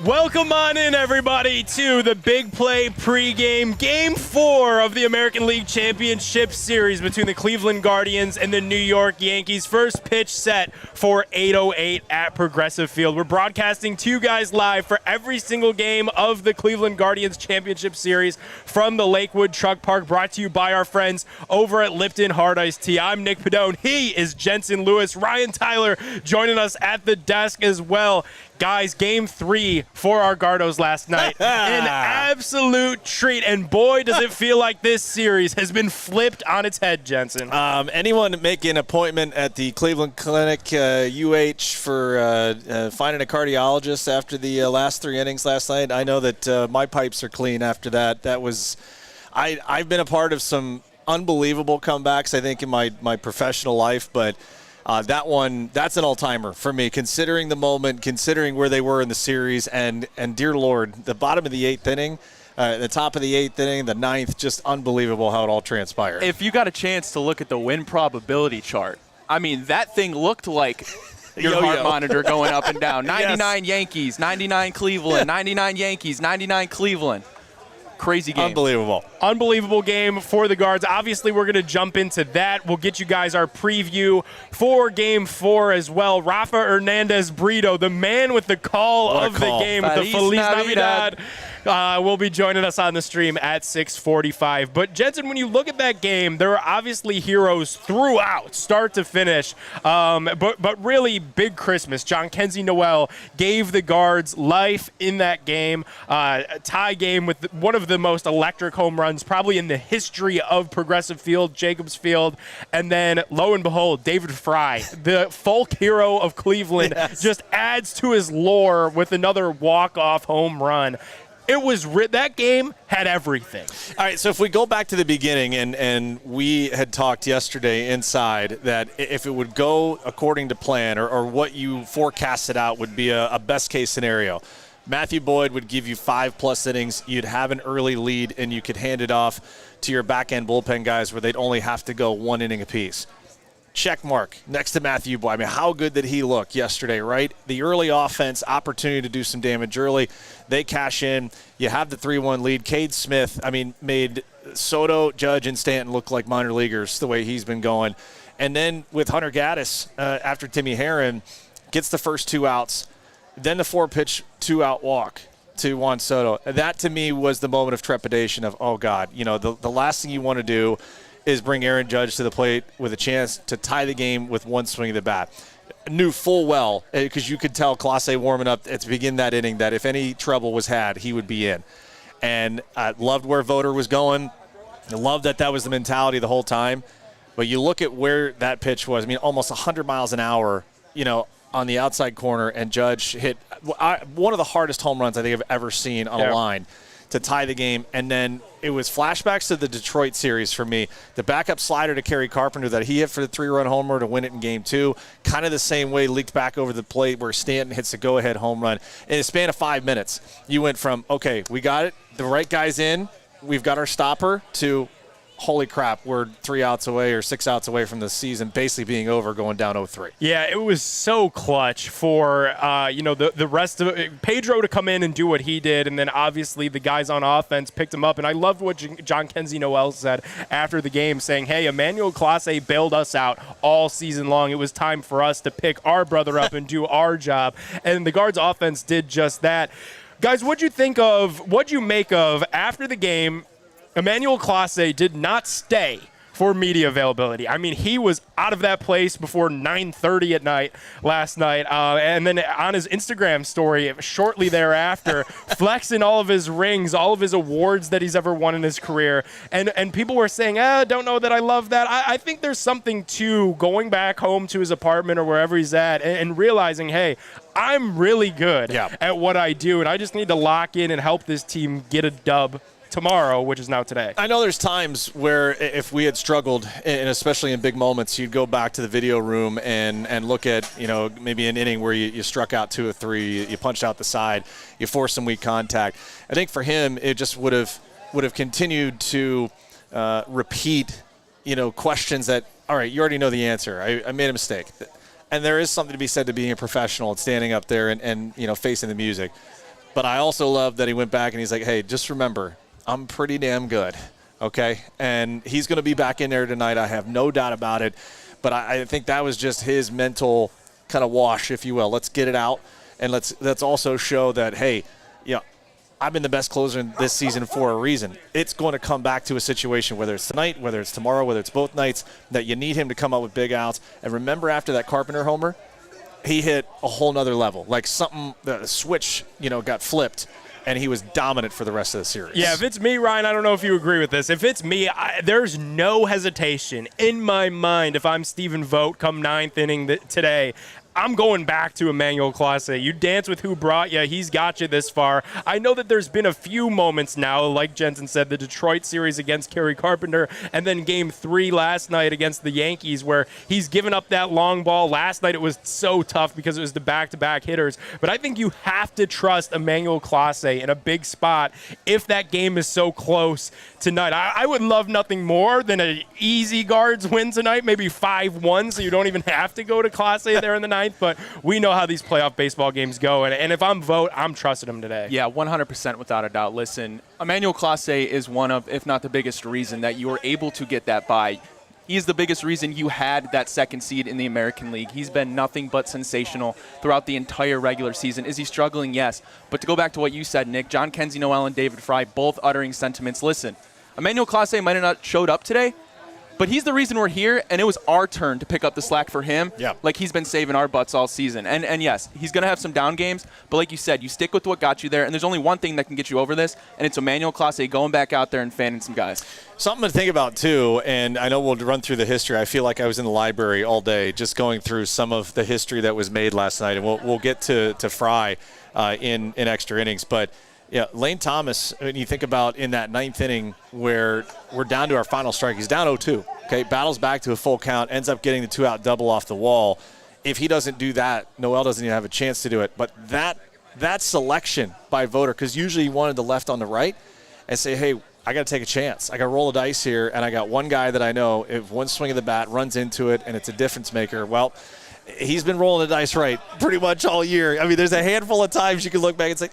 Welcome on in, everybody, to the Big Play pregame Game 4 of the American League Championship Series between the Cleveland Guardians and the New York Yankees. First pitch set for 8:08 at Progressive Field. We're broadcasting to you guys live for every single game of the Cleveland Guardians Championship Series from the Lakewood Truck Park, brought to you by our friends over at Lipton Hard Iced Tea. I'm Nick Padone. He is Jensen Lewis. Ryan Tyler joining us at the desk as well. Guys, Game 3 for our Gardos last night. An absolute treat. And boy, does it feel like this series has been flipped on its head, Jensen. Anyone make an appointment at the Cleveland Clinic UH for finding a cardiologist after the last 3 innings last night? I know that my pipes are clean after that. That was I've been a part of some unbelievable comebacks, I think, in my professional life, but that one, that's an all-timer for me, considering the moment, considering where they were in the series, and dear Lord, the bottom of the 8th inning, the top of the 8th inning, the 9th, just unbelievable how it all transpired. If you got a chance to look at the win probability chart, I mean, that thing looked like your heart monitor going up and down. 99 Yankees, 99 Cleveland, 99 Yankees, 99 Cleveland. Crazy game. Unbelievable game for the Guards. Obviously, we're going to jump into that. We'll get you guys our preview for Game 4 as well. Rafa Hernandez Brito, the man with the call of the game, with the Feliz Navidad, will be joining us on the stream at 6:45. But, Jensen, when you look at that game, there are obviously heroes throughout, start to finish. But really, big Christmas. 𝗟𝗓𝗩𝗄 gave the Guards life in that game. A tie game with one of the most electric home runs probably in the history of Progressive Field, Jacobs Field. And then, lo and behold, David Fry, the folk hero of Cleveland, just adds to his lore with another walk-off home run. It was that game had everything. All right, so if we go back to the beginning, and we had talked yesterday inside that if it would go according to plan or what you forecasted out would be a best-case scenario, Matthew Boyd would give you 5+ innings, you'd have an early lead, and you could hand it off to your back-end bullpen guys where they'd only have to go 1 inning apiece. Check mark next to Matthew Boyd. I mean, how good did he look yesterday, right? The early offense, opportunity to do some damage early. They cash in. You have the 3-1 lead. Cade Smith, I mean, made Soto, Judge, and Stanton look like minor leaguers the way he's been going. And then with Hunter Gaddis, after Timmy Herron, gets the first 2 outs. Then the 4-pitch 2-out walk to Juan Soto. That, to me, was the moment of trepidation of, oh, God, you know, the last thing you want to do is bring Aaron Judge to the plate with a chance to tie the game with 1 swing of the bat. Knew full well, because you could tell Clase warming up at the beginning of that inning, that if any trouble was had, he would be in. And I loved where Voter was going. I loved that was the mentality the whole time. But you look at where that pitch was, I mean, almost 100 miles an hour, you know, on the outside corner, and Judge hit one of the hardest home runs I think I've ever seen on a line to tie the game. And then it was flashbacks to the Detroit series for me. The backup slider to Kerry Carpenter that he hit for the 3-run homer to win it in Game 2, kind of the same way, leaked back over the plate where Stanton hits a go-ahead home run. In a span of 5 minutes, you went from, okay, we got it, the right guy's in, we've got our stopper, to holy crap, we're 3 outs away or 6 outs away from the season basically being over, going down 0-3. Yeah, it was so clutch for, the rest of it. Pedro to come in and do what he did, and then obviously the guys on offense picked him up. And I loved what 𝗟𝗓𝗩𝗄 said after the game, saying, hey, Emmanuel Clase bailed us out all season long. It was time for us to pick our brother up and do our job. And the Guards offense did just that. Guys, what'd you make of after the game? Emmanuel Clase did not stay for media availability. I mean, he was out of that place before 9:30 at night last night. And then on his Instagram story shortly thereafter, flexing all of his rings, all of his awards that he's ever won in his career. And people were saying, don't know that I love that. I think there's something to going back home to his apartment or wherever he's at and realizing, hey, I'm really good at what I do, and I just need to lock in and help this team get a dub tomorrow, which is now today. I know there's times where if we had struggled, and especially in big moments, you'd go back to the video room and look at, maybe an inning where you struck out 2 or 3, you punched out the side, you forced some weak contact. I think for him, it just would have continued to repeat, questions that, all right, you already know the answer. I made a mistake. And there is something to be said to being a professional and standing up there and facing the music. But I also love that he went back and he's like, hey, just remember, I'm pretty damn good, okay? And he's going to be back in there tonight. I have no doubt about it. But I think that was just his mental kind of wash, if you will. Let's get it out, and let's also show that, hey, I've been the best closer in this season for a reason. It's going to come back to a situation, whether it's tonight, whether it's tomorrow, whether it's both nights, that you need him to come up with big outs. And remember, after that Carpenter homer, he hit a whole nother level. Like something, the switch, got flipped, and he was dominant for the rest of the series. Yeah, if it's me, Ryan, I don't know if you agree with this. If it's me, there's no hesitation in my mind if I'm Stephen Vogt come ninth inning today. I'm going back to Emmanuel Clase. You dance with who brought you. He's got you this far. I know that there's been a few moments now, like Jensen said, the Detroit series against Kerry Carpenter, and then Game 3 last night against the Yankees, where he's given up that long ball. Last night it was so tough because it was the back-to-back hitters. But I think you have to trust Emmanuel Clase in a big spot if that game is so close tonight. I would love nothing more than an easy Guards win tonight, maybe 5-1, so you don't even have to go to Clase there in the ninth. But we know how these playoff baseball games go, and if I'm Vogt, I'm trusting him today. Yeah, 100% without a doubt. Listen, Emmanuel Clase is one of, if not the biggest reason that you were able to get that bye. He's the biggest reason you had that second seed in the American League. He's been nothing but sensational throughout the entire regular season. Is he struggling? Yes. But to go back to what you said, Nick, Jhonkensy Noel and David Fry both uttering sentiments. Listen, Emmanuel Clase might have not showed up today, but he's the reason we're here, and it was our turn to pick up the slack for him. Yeah. Like he's been saving our butts all season. And yes, he's going to have some down games, but like you said, you stick with what got you there, and there's only one thing that can get you over this, and it's Emmanuel Clase going back out there and fanning some guys. Something to think about, too, and I know we'll run through the history. I feel like I was in the library all day just going through some of the history that was made last night, and we'll get to Fry in extra innings. But, yeah, Lane Thomas, when you think about in that ninth inning where we're down to our final strike, he's down 0-2. Okay, battles back to a full count, ends up getting the two-out double off the wall. If he doesn't do that, Noel doesn't even have a chance to do it. But that selection by Voter, because usually he wanted the left on the right, and say, hey, I got to take a chance. I got to roll the dice here, and I got one guy that I know, if one swing of the bat runs into it and it's a difference maker, well, he's been rolling the dice right pretty much all year. I mean, there's a handful of times you can look back and say,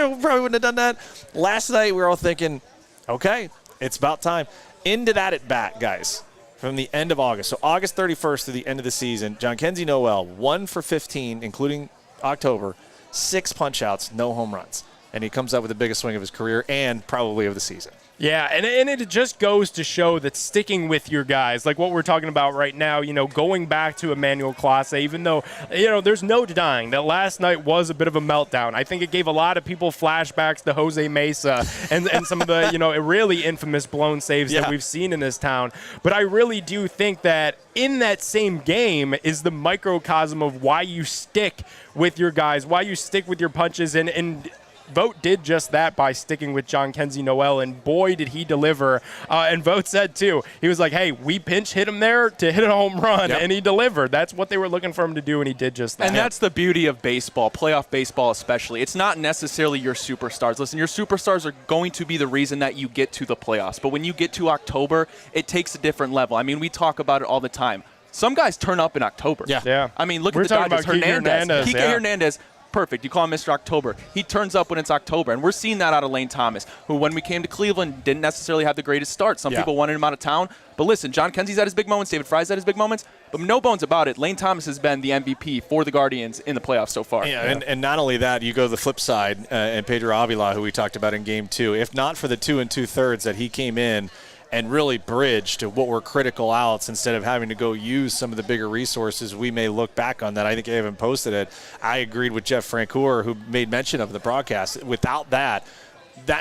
we probably wouldn't have done that. Last night we were all thinking, okay, it's about time. Into that at bat, guys. From the end of August. So August 31st to the end of the season, Jhonkensy Noel, 1 for 15, including October, 6 punch-outs, no home runs. And he comes up with the biggest swing of his career and probably of the season. Yeah, and it just goes to show that sticking with your guys, like what we're talking about right now, going back to Emmanuel Clase, even though, there's no denying that last night was a bit of a meltdown. I think it gave a lot of people flashbacks to Jose Mesa and some of the, really infamous blown saves that we've seen in this town. But I really do think that in that same game is the microcosm of why you stick with your guys, why you stick with your punches, and Vogt did just that by sticking with Jhonkensy Noel, and boy, did he deliver. And Vogt said, too, he was like, hey, we pinch hit him there to hit a home run, and he delivered. That's what they were looking for him to do, and he did just that. And that's the beauty of baseball, playoff baseball especially. It's not necessarily your superstars. Listen, your superstars are going to be the reason that you get to the playoffs. But when you get to October, it takes a different level. I mean, we talk about it all the time. Some guys turn up in October. Yeah. I mean, look at the Dodgers. Hernandez. Hernandez. Perfect. You call him Mr. October. He turns up when it's October. And we're seeing that out of Lane Thomas, who when we came to Cleveland didn't necessarily have the greatest start. Some people wanted him out of town. But listen, Jhonkensy had his big moments. David Fry's had his big moments. But no bones about it, Lane Thomas has been the MVP for the Guardians in the playoffs so far. Yeah. And not only that, you go to the flip side, and Pedro Avila, who we talked about in Game 2, if not for the 2 2/3 that he came in and really bridged to what were critical outs instead of having to go use some of the bigger resources, we may look back on that. I think I haven't posted it. I agreed with Jeff Francoeur, who made mention of the broadcast. Without that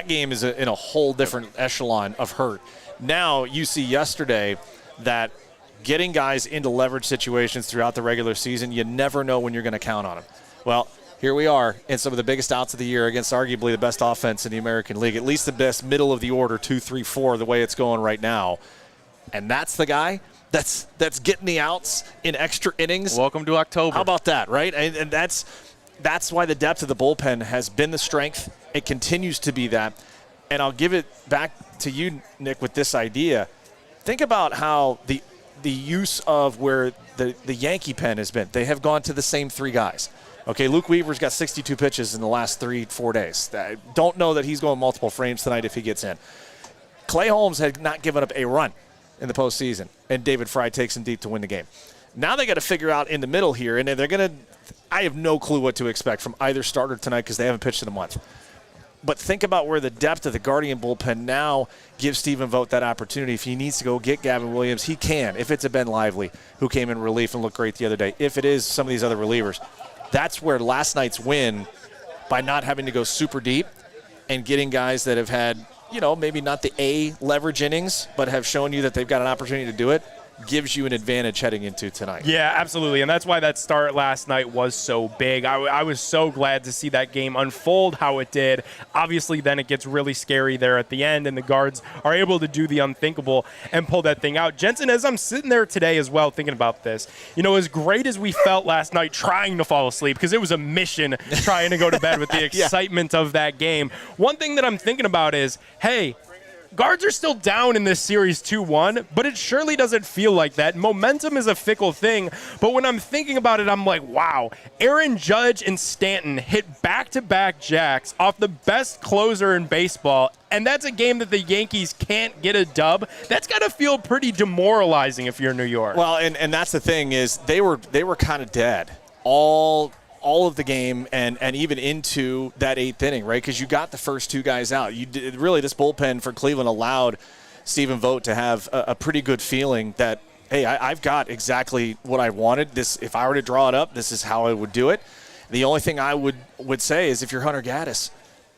game is in a whole different echelon of hurt. Now you see yesterday that getting guys into leverage situations throughout the regular season, you never know when you're going to count on them. Well, here we are in some of the biggest outs of the year against arguably the best offense in the American League, at least the best middle of the order, 2, 3, 4, the way it's going right now. And that's the guy that's getting the outs in extra innings. Welcome to October. How about that, right? And that's why the depth of the bullpen has been the strength. It continues to be that. And I'll give it back to you, Nick, with this idea. Think about how the use of where the Yankee pen has been. They have gone to the same 3 guys. Okay, Luke Weaver's got 62 pitches in the last 3-4 days. I don't know that he's going multiple frames tonight if he gets in. Clay Holmes had not given up a run in the postseason, and David Fry takes him deep to win the game. Now they got to figure out in the middle here, and they're going to – I have no clue what to expect from either starter tonight because they haven't pitched in a month. But think about where the depth of the Guardian bullpen now gives Stephen Vogt that opportunity. If he needs to go get Gavin Williams, he can. If it's a Ben Lively who came in relief and looked great the other day, if it is some of these other relievers, that's where last night's win, by not having to go super deep and getting guys that have had, maybe not the A leverage innings, but have shown you that they've got an opportunity to do it, gives you an advantage heading into tonight. Yeah, absolutely. And that's why that start last night was so big. I was so glad to see that game unfold how it did. Obviously, then it gets really scary there at the end, and the Guards are able to do the unthinkable and pull that thing out. Jensen, as I'm sitting there today as well thinking about this, as great as we felt last night trying to fall asleep, because it was a mission trying to go to bed with the excitement of that game, one thing that I'm thinking about is, hey, Guards are still down in this series 2-1, but it surely doesn't feel like that. Momentum is a fickle thing, but when I'm thinking about it, I'm like, wow, Aaron Judge and Stanton hit back-to-back jacks off the best closer in baseball, and that's a game that the Yankees can't get a dub. That's got to feel pretty demoralizing if you're New York. Well, and that's the thing is they were kind of dead all of the game and even into that 8th inning, right? Because you got the first two guys out. Really, this bullpen for Cleveland allowed Stephen Vogt to have a pretty good feeling that, hey, I've got exactly what I wanted. This, if I were to draw it up, this is how I would do it. The only thing I would say is if you're Hunter Gaddis,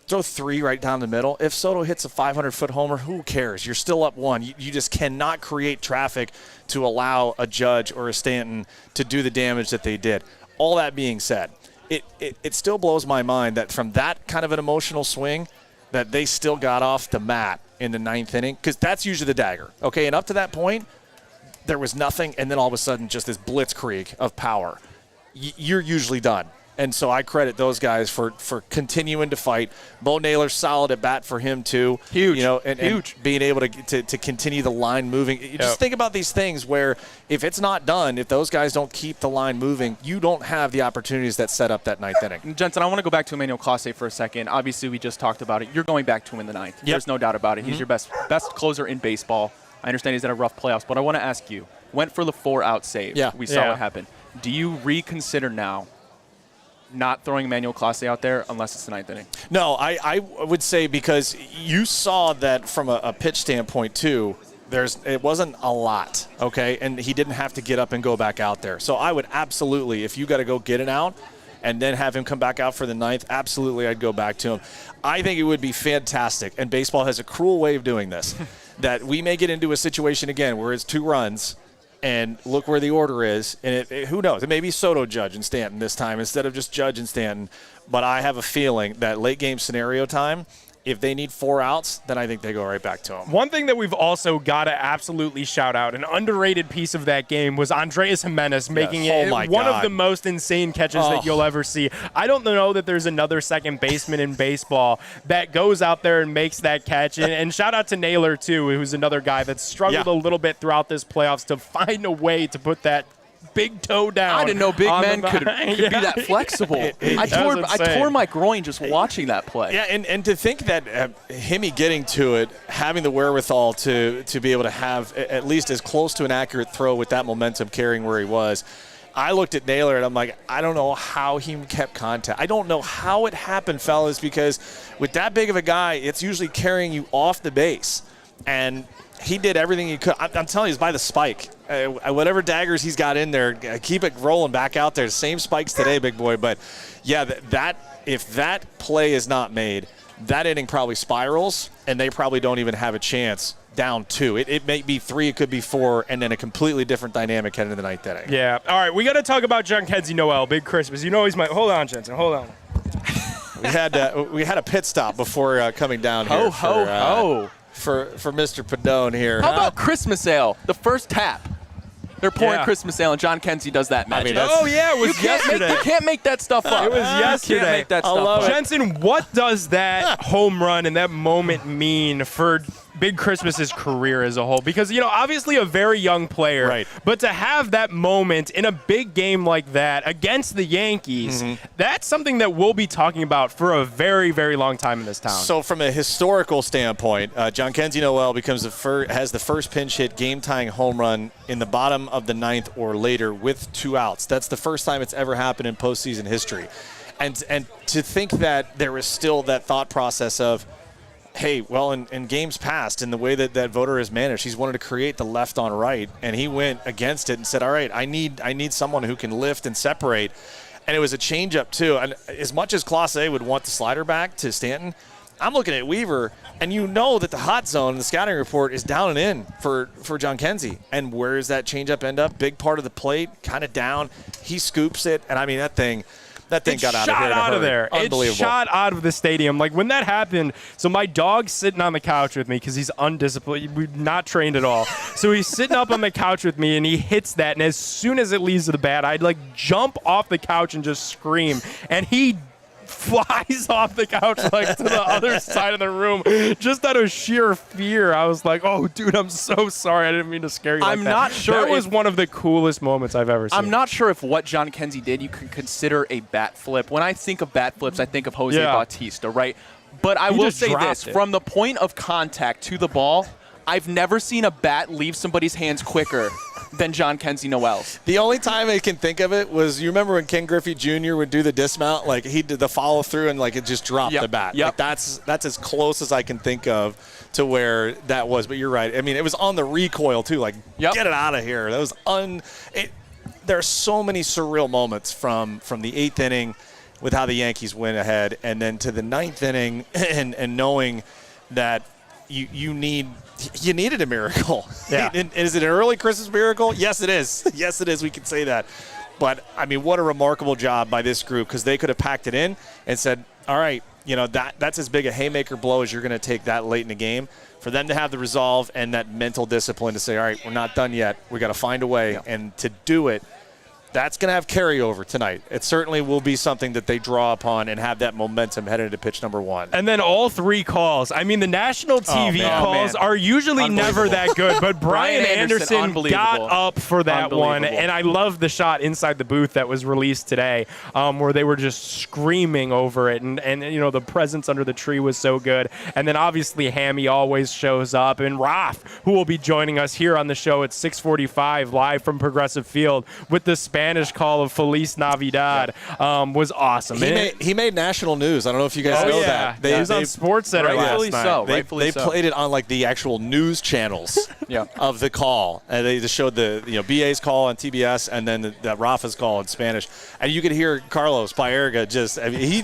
throw 3 right down the middle. If Soto hits a 500-foot homer, who cares? You're still up 1. You just cannot create traffic to allow a Judge or a Stanton to do the damage that they did. All that being said, it still blows my mind that from that kind of an emotional swing that they still got off the mat in the 9th inning, because that's usually the dagger. Okay, and up to that point, there was nothing, and then all of a sudden just this blitzkrieg of power. You're usually done. And so I credit those guys for continuing to fight. Bo Naylor, solid at bat for him too. Huge, and huge. Being able to continue the line moving. You just think about these things where if it's not done, if those guys don't keep the line moving, you don't have the opportunities that set up that 9th inning. Jensen, I want to go back to Emmanuel Clase for a second. Obviously, we just talked about it. You're going back to him in the 9th. Yep. There's no doubt about it. He's your best closer in baseball. I understand he's had a rough playoffs, but I want to ask you, went for the 4-out save. Yeah. We saw what happened. Do you reconsider now not throwing Emmanuel Clase out there unless it's the 9th inning? No, I would say, because you saw that from a pitch standpoint too, it wasn't a lot, okay? And he didn't have to get up and go back out there. So I would absolutely, if you got to go get it out and then have him come back out for the 9th, absolutely I'd go back to him. I think it would be fantastic, and baseball has a cruel way of doing this, that we may get into a situation again where it's 2 runs, and look where the order is, and who knows? It may be Soto, Judge, and Stanton this time instead of just Judge and Stanton. But I have a feeling that late game scenario time, if they need 4 outs, then I think they go right back to him. One thing that we've also got to absolutely shout out, an underrated piece of that game, was Andrés Giménez making it one of the most insane catches that you'll ever see. I don't know that there's another second baseman in baseball that goes out there and makes that catch. And shout out to Naylor, too, who's another guy that's struggled a little bit throughout this playoffs to find a way to put that big toe down. I didn't know big men could be that flexible. I tore my groin just watching that play. Yeah, and to think that Himmy getting to it, having the wherewithal to be able to have at least as close to an accurate throw with that momentum carrying where he was. I looked at Naylor and I'm like, I don't know how he kept contact. I don't know how it happened, fellas, because with that big of a guy, it's usually carrying you off the base. And he did everything he could. I'm telling you, it's by the spike. Whatever daggers he's got in there, keep it rolling back out there. Same spikes today, big boy. But, yeah, if that play is not made, that inning probably spirals, and they probably don't even have a chance down 2. It may be 3, it could be 4, and then a completely different dynamic heading into the 9th inning. Yeah. All right, we got to talk about Jhonkensy Noel, Big Christmas. You know he's my – hold on, Jensen. Hold on. We had a pit stop before coming down here. For Mr. Padone here. How about Christmas ale? The first tap. They're pouring Christmas ale, and Jhonkensy does that magic. It was yesterday. You can't make that stuff up. It was yesterday. You can't make that stuff up. Jensen, what does that home run and that moment mean for Big Christmas's career as a whole, because obviously a very young player, right? But to have that moment in a big game like that against the Yankees, that's something that we'll be talking about for a very, very long time in this town. So from a historical standpoint, Jhonkensy Noel has the first pinch hit game-tying home run in the bottom of the ninth or later with 2 outs. That's the first time it's ever happened in postseason history. And to think that there is still that thought process of, hey, well, in games past, in the way that voter has managed, he's wanted to create the left on right, and he went against it and said, all right, I need someone who can lift and separate. And it was a changeup too. And as much as Clase would want the slider back to Stanton, I'm looking at Weaver, and that the hot zone in the scouting report is down and in for Jhonkensy. And where does that changeup end up? Big part of the plate, kind of down. He scoops it, and I mean that thing got out of there. Unbelievable. It shot out of the stadium. Like when that happened, so my dog's sitting on the couch with me because he's undisciplined. We're not trained at all. So he's sitting up on the couch with me, and he hits that. And as soon as it leaves the bat, I'd jump off the couch and just scream. And he flies off the couch to the other side of the room just out of sheer fear. I was like, oh, dude, I'm so sorry. I didn't mean to scare you like that. I'm not sure. That was one of the coolest moments I've ever seen. I'm not sure if what Jhonkensy did you can consider a bat flip. When I think of bat flips, I think of Jose Bautista, right? But I will say this. From the point of contact to the ball, I've never seen a bat leave somebody's hands quicker than Jhonkensy Noel's. The only time I can think of it was, you remember when Ken Griffey Jr. would do the dismount, he did the follow through and it just dropped the bat. Yep. That's as close as I can think of to where that was. But you're right. I mean, it was on the recoil too. Get it out of here. That was there are so many surreal moments from the 8th inning with how the Yankees went ahead, and then to the 9th inning and knowing that you needed a miracle. Yeah. Is it an early Christmas miracle? Yes, it is. Yes, it is. We can say that. But, I mean, what a remarkable job by this group, because they could have packed it in and said, all right, that's as big a haymaker blow as you're going to take that late in the game. For them to have the resolve and that mental discipline to say, all right, we're not done yet. We got to find a way. Yeah. And to do it, that's going to have carryover tonight. It certainly will be something that they draw upon and have that momentum headed into pitch number 1. And then all 3 calls. I mean, the national TV calls are usually never that good, but Brian Anderson got up for that one. And I love the shot inside the booth that was released today, where they were just screaming over it. And the presence under the tree was so good. And then obviously Hammy always shows up. And Raf, who will be joining us here on the show at 6:45 live from Progressive Field with the Spanish call of Feliz Navidad, was awesome. He made national news. I don't know if you guys know that. He was on SportsCenter last night. They played it on the actual news channels of the call. And they just showed the BA's call on TBS and then the Rafa's call in Spanish. And you could hear Carlos Baerga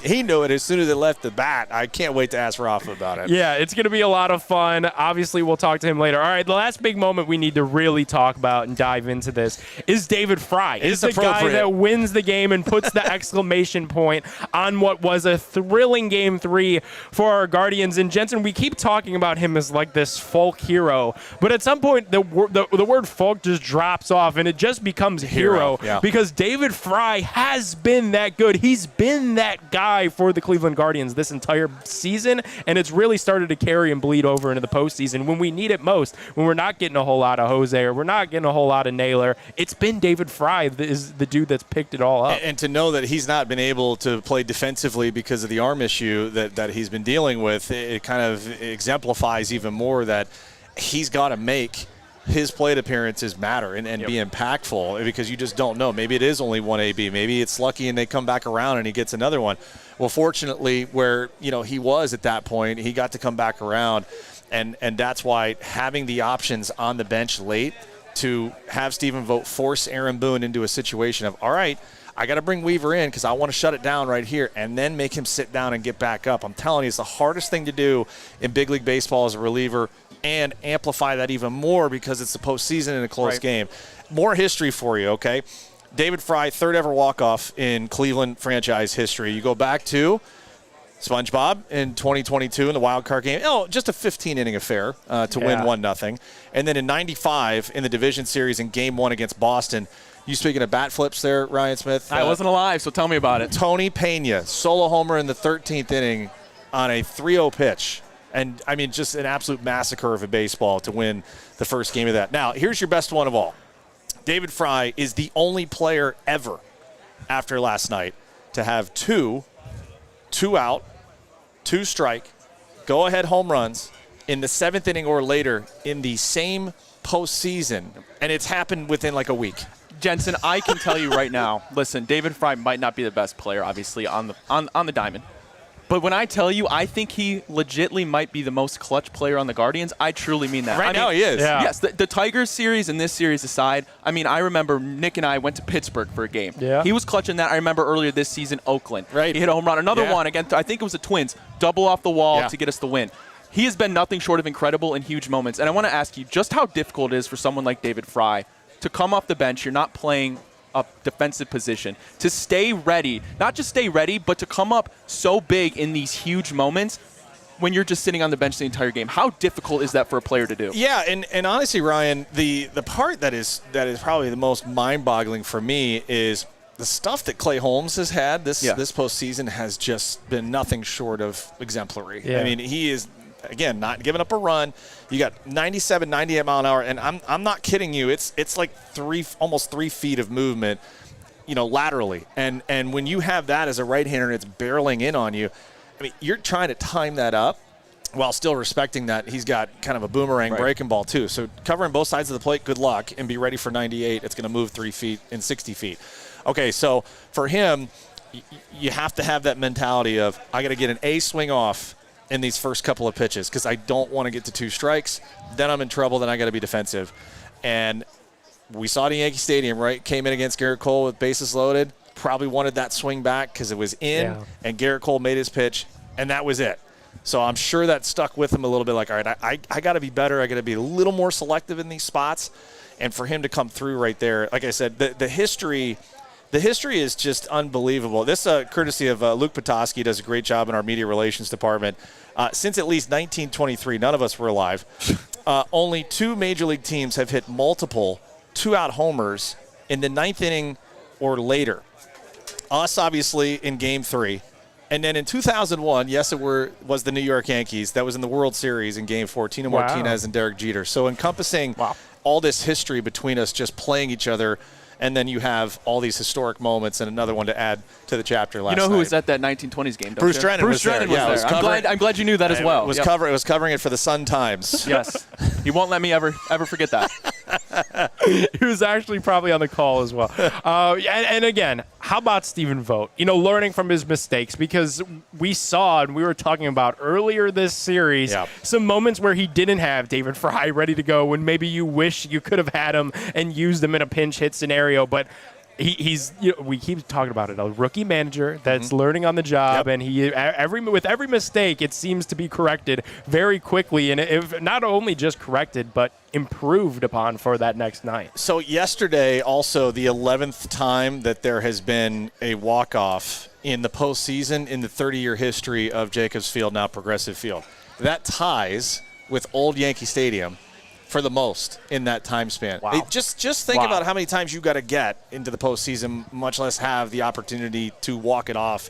he knew it as soon as it left the bat. I can't wait to ask Rafa about it. Yeah, it's going to be a lot of fun. Obviously, we'll talk to him later. All right, the last big moment we need to really talk about and dive into this is David Fry. Is the guy that wins the game and puts the exclamation point on what was a thrilling Game 3 for our Guardians. And Jensen, we keep talking about him as this folk hero, but at some point the word folk just drops off and it just becomes hero. Because David Fry has been that good. He's been that guy for the Cleveland Guardians this entire season, and it's really started to carry and bleed over into the postseason when we need it most, when we're not getting a whole lot of Jose or we're not getting a whole lot of Naylor. It's been David Fry is the dude that's picked it all up. And to know that he's not been able to play defensively because of the arm issue that he's been dealing with, it kind of exemplifies even more that he's got to make his plate appearances matter and be impactful, because you just don't know. Maybe it is only one AB. Maybe it's lucky and they come back around and he gets another one. Well, fortunately, where he was at that point, he got to come back around, and that's why having the options on the bench late to have Stephen Vogt force Aaron Boone into a situation of, all right, I got to bring Weaver in because I want to shut it down right here, and then make him sit down and get back up. I'm telling you, it's the hardest thing to do in big league baseball as a reliever, and amplify that even more because it's the postseason in a close game. More history for you, okay? David Fry, 3rd ever walk-off in Cleveland franchise history. You go back to SpongeBob in 2022 in the wild card game. Just a 15-inning affair to win 1-0. And then in 95 in the division series in Game 1 against Boston. You speaking of bat flips there, Ryan Smith? I wasn't alive, so tell me about it. Tony Pena, solo homer in the 13th inning on a 3-0 pitch And, I mean, just an absolute massacre of a baseball to win the first game of that. Now, here's your best one of all. David Fry is the only player ever after last night to have two out, 2 strike, go-ahead home runs in the 7th inning or later in the same postseason, and it's happened within like a week. Jensen, I can tell you right now, listen, David Fry might not be the best player, obviously, on the diamond. But when I tell you, I think he legitimately might be the most clutch player on the Guardians, I truly mean that. Right now he is. Yeah. Yes, the Tigers series and this series aside, I mean, I remember Nick and I went to Pittsburgh for a game. Yeah. He was clutching that. I remember earlier this season, Oakland. Right. He hit a home run. Another Yeah. one against, I think it was the Twins, double off the wall Yeah. to get us the win. He has been nothing short of incredible in huge moments. And I want to ask you just how difficult it is for someone like David Fry to come off the bench. You're not playing a defensive position, to stay ready, not just stay ready, but to come up so big in these huge moments when you're just sitting on the bench the entire game. How difficult is that for a player to do? Yeah, and honestly, Ryan, the part that is probably the most mind-boggling for me is the stuff that Clay Holmes has had this postseason has just been nothing short of exemplary. Yeah. I mean, he is, again, not giving up a run. You got 97, 98 mile an hour, and I'm not kidding you. It's like almost 3 feet of movement, laterally. And when you have that as a right-hander and it's barreling in on you, I mean, you're trying to time that up while still respecting that he's got kind of a boomerang breaking ball too. So covering both sides of the plate, good luck, and be ready for 98. It's going to move 3 feet and 60 feet. Okay, so for him, you have to have that mentality of, I got to get an A swing off in these first couple of pitches because I don't want to get to 2 strikes. Then I'm in trouble. Then I got to be defensive. And we saw it in Yankee Stadium, right? Came in against Garrett Cole with bases loaded. Probably wanted that swing back because it was in, and Garrett Cole made his pitch, and that was it. So I'm sure that stuck with him a little bit like, all right, I got to be better. I got to be a little more selective in these spots. And for him to come through right there, like I said, the history is just unbelievable. This courtesy of Luke Petoskey, does a great job in our media relations department. Since at least 1923, none of us were alive, only 2 major league teams have hit multiple 2-out homers in the 9th inning or later. Us, obviously, in Game 3. And then in 2001, yes, it was the New York Yankees. That was in the World Series in Game 4, Tino Martinez and Derek Jeter. So encompassing all this history between us just playing each other, and then you have all these historic moments and another one to add to the chapter last night. You know who was at that 1920s game, don't Bruce you? Drennan was there. I'm glad you knew that as well. It was covering it for the Sun Times. Yes. He won't let me ever forget that. He was actually probably on the call as well. And again, how about Stephen Vogt? Learning from his mistakes, because we saw, and we were talking about earlier this series, some moments where he didn't have David Fry ready to go when maybe you wish you could have had him and used him in a pinch hit scenario. But he's we keep talking about it, a rookie manager that's learning on the job, and with every mistake, it seems to be corrected very quickly, and if not only just corrected, but improved upon for that next night. So yesterday, also the 11th time that there has been a walk-off in the postseason in the 30-year history of Jacobs Field, now Progressive Field. That ties with old Yankee Stadium for the most in that time span. Wow. Just think about how many times you got to get into the postseason, much less have the opportunity to walk it off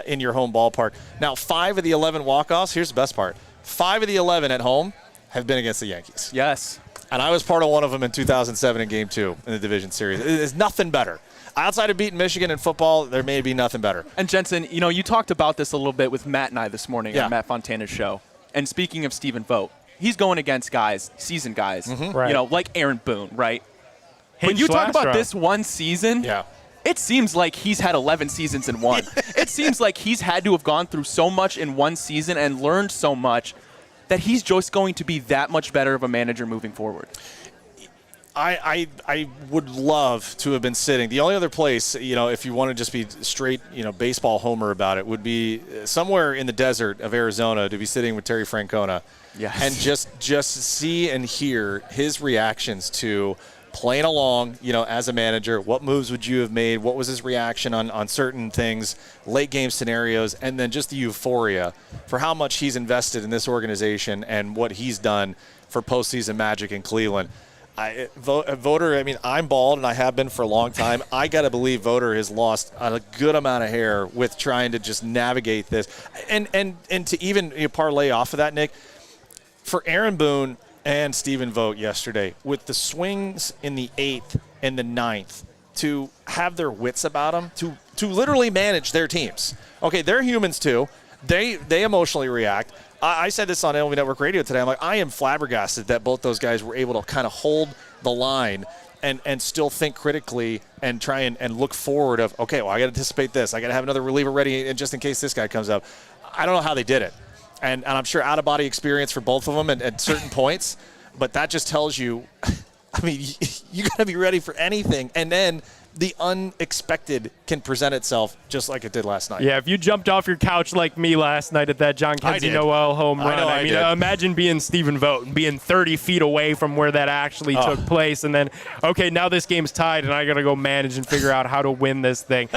in your home ballpark. Now, 5 of the 11 walk-offs, here's the best part. 5 of the 11 at home have been against the Yankees. Yes. And I was part of one of them in 2007 in Game 2 in the division series. There's nothing better. Outside of beating Michigan in football, there may be nothing better. And Jensen, you talked about this a little bit with Matt and I this morning on Matt Fontana's show. And speaking of Stephen Vogt, he's going against guys, seasoned guys, like Aaron Boone, right? When you talk about this one season, it seems like he's had 11 seasons in one. It seems like he's had to have gone through so much in one season and learned so much that he's just going to be that much better of a manager moving forward. I would love to have been sitting. The only other place, if you want to just be straight, baseball homer about it, would be somewhere in the desert of Arizona to be sitting with Terry Francona. Yes. And just see and hear his reactions to playing along, as a manager. What moves would you have made? What was his reaction on certain things, late game scenarios, and then just the euphoria for how much he's invested in this organization and what he's done for postseason magic in Cleveland. Voter, I mean, I'm bald, and I have been for a long time. I got to believe Voter has lost a good amount of hair with trying to just navigate this. And to even parlay off of that, Nick, for Aaron Boone and Stephen Vogt yesterday, with the swings in the 8th and the 9th, to have their wits about them, to literally manage their teams. Okay, they're humans too. They emotionally react. I said this on MLB Network Radio today. I'm like, I am flabbergasted that both those guys were able to kind of hold the line and still think critically and try and look forward of, okay, well, I got to anticipate this. I got to have another reliever ready and just in case this guy comes up. I don't know how they did it. And I'm sure out-of-body experience for both of them at certain points. But that just tells you, I mean, you got to be ready for anything. And then the unexpected can present itself just like it did last night. Yeah, if you jumped off your couch like me last night at that Jhonkensy Noel home run, I mean, imagine being Stephen Vogt and being 30 feet away from where that actually took place. And then, okay, now this game's tied, and I got to go manage and figure out how to win this thing.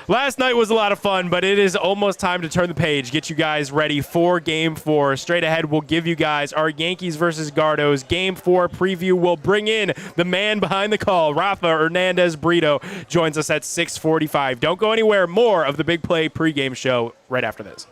Last night was a lot of fun, but it is almost time to turn the page, get you guys ready for Game 4. Straight ahead, we'll give you guys our Yankees versus Gardos Game 4 preview. We'll bring in the man behind the call, Rafa Hernandez-Brito, joins us at 6:45. Don't go anywhere. More of the Big Play pregame show right after this.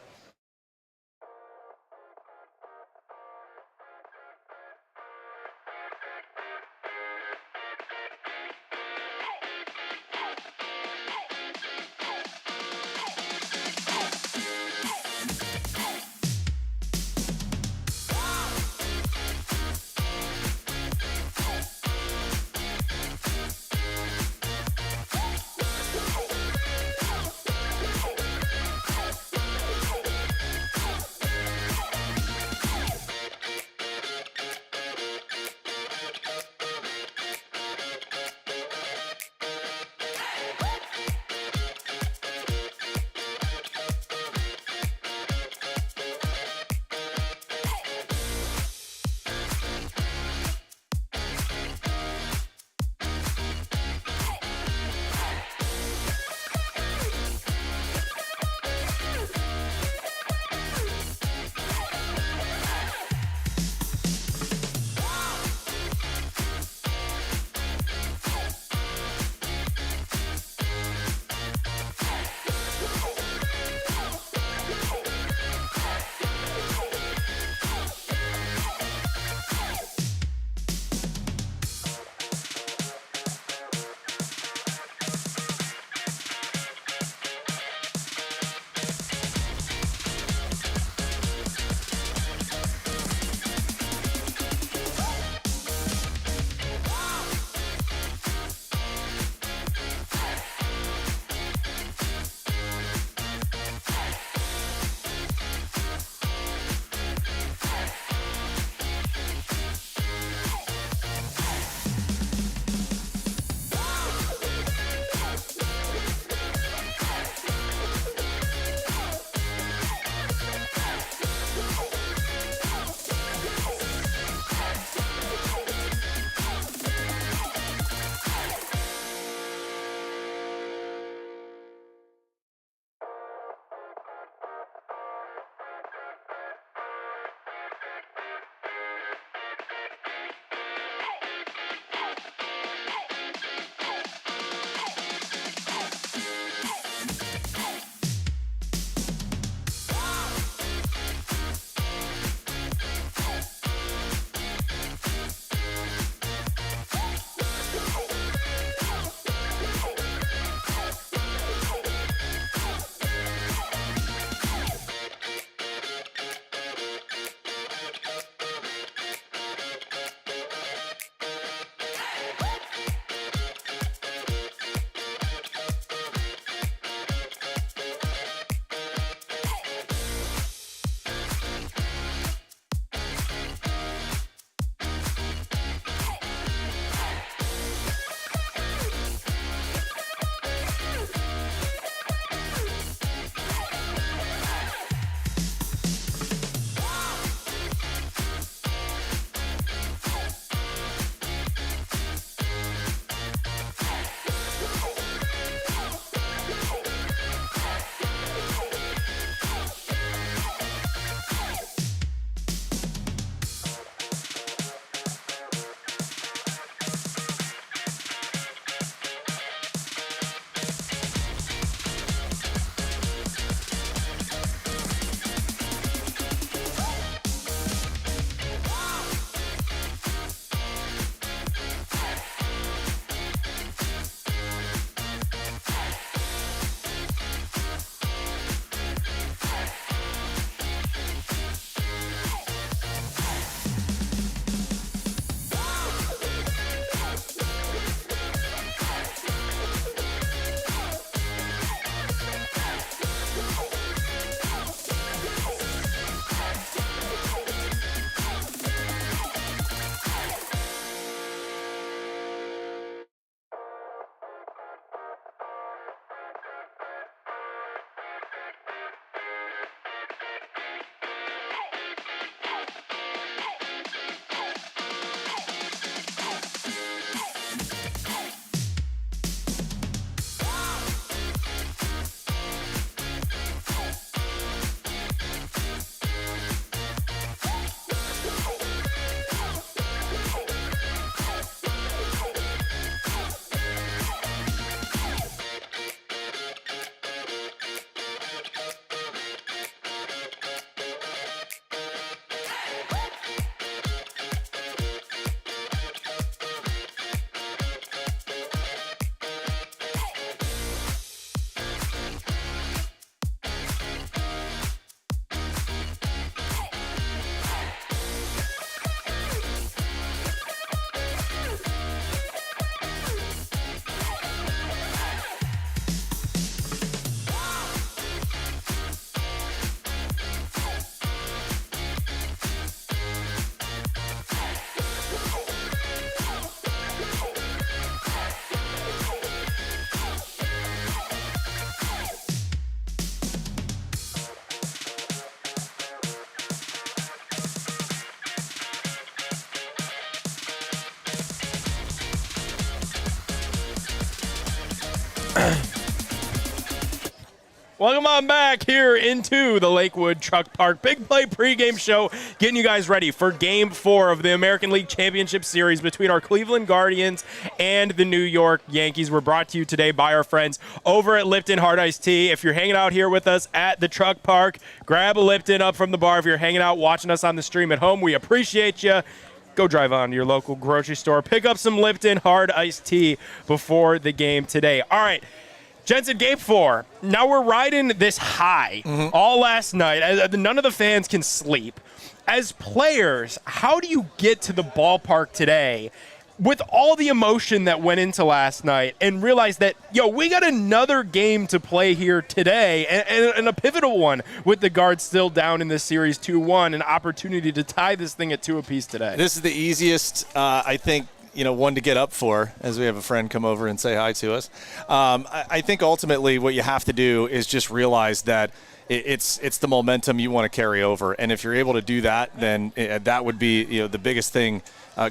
Welcome on back here into the Lakewood Truck Park Big Play pregame show, getting you guys ready for Game 4 of the American League Championship Series between our Cleveland Guardians and the New York Yankees. We're brought to you today by our friends over at Lipton Hard Iced Tea. If you're hanging out here with us at the Truck Park, grab a Lipton up from the bar. If you're hanging out watching us on the stream at home, we appreciate you. Go drive on to your local grocery store, pick up some Lipton Hard Iced Tea before the game today. All right. Jensen, Game 4. Now we're riding this high all last night. None of the fans can sleep. As players, how do you get to the ballpark today with all the emotion that went into last night and realize that, we got another game to play here today and a pivotal one with the Guards still down in this series 2-1, an opportunity to tie this thing at 2 apiece today? This is the easiest, I think, one to get up for, as we have a friend come over and say hi to us. I think ultimately what you have to do is just realize that it's the momentum you want to carry over. And if you're able to do that, then that would be the biggest thing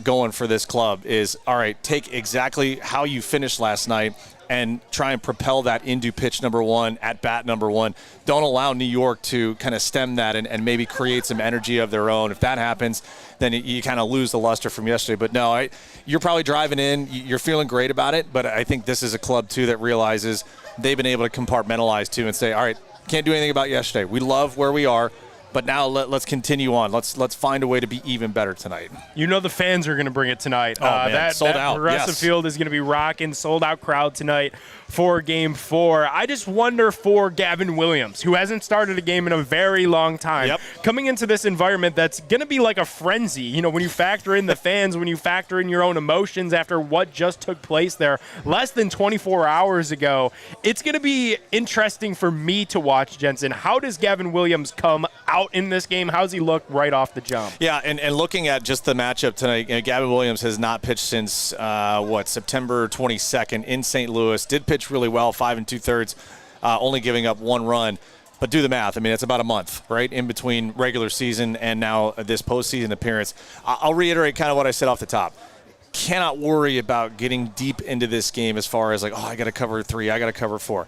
going for this club is, all right, take exactly how you finished last night and try and propel that into pitch number 1, at bat number 1. Don't allow New York to kind of stem that and maybe create some energy of their own. If that happens, then you kind of lose the luster from yesterday. But no, you're probably driving in. You're feeling great about it. But I think this is a club, too, that realizes they've been able to compartmentalize, too, and say, all right, can't do anything about yesterday. We love where we are. But now let's continue on. Let's find a way to be even better tonight. The fans are going to bring it tonight. Oh, man. Sold out. Progressive Field is going to be rocking. Sold out crowd tonight for Game 4. I just wonder for Gavin Williams, who hasn't started a game in a very long time, coming into this environment that's going to be like a frenzy. When you factor in the fans, when you factor in your own emotions after what just took place there less than 24 hours ago, it's going to be interesting for me to watch, Jensen. How does Gavin Williams come out in this game? How's he look right off the jump? Yeah, and looking at just the matchup tonight, Gavin Williams has not pitched since, September 22nd in St. Louis. Did pitch really well, 5 2/3, only giving up 1 run. But do the math. I mean, it's about a month, right, in between regular season and now this postseason appearance. I'll reiterate kind of what I said off the top. Cannot worry about getting deep into this game as far as I got to cover 3, I got to cover 4.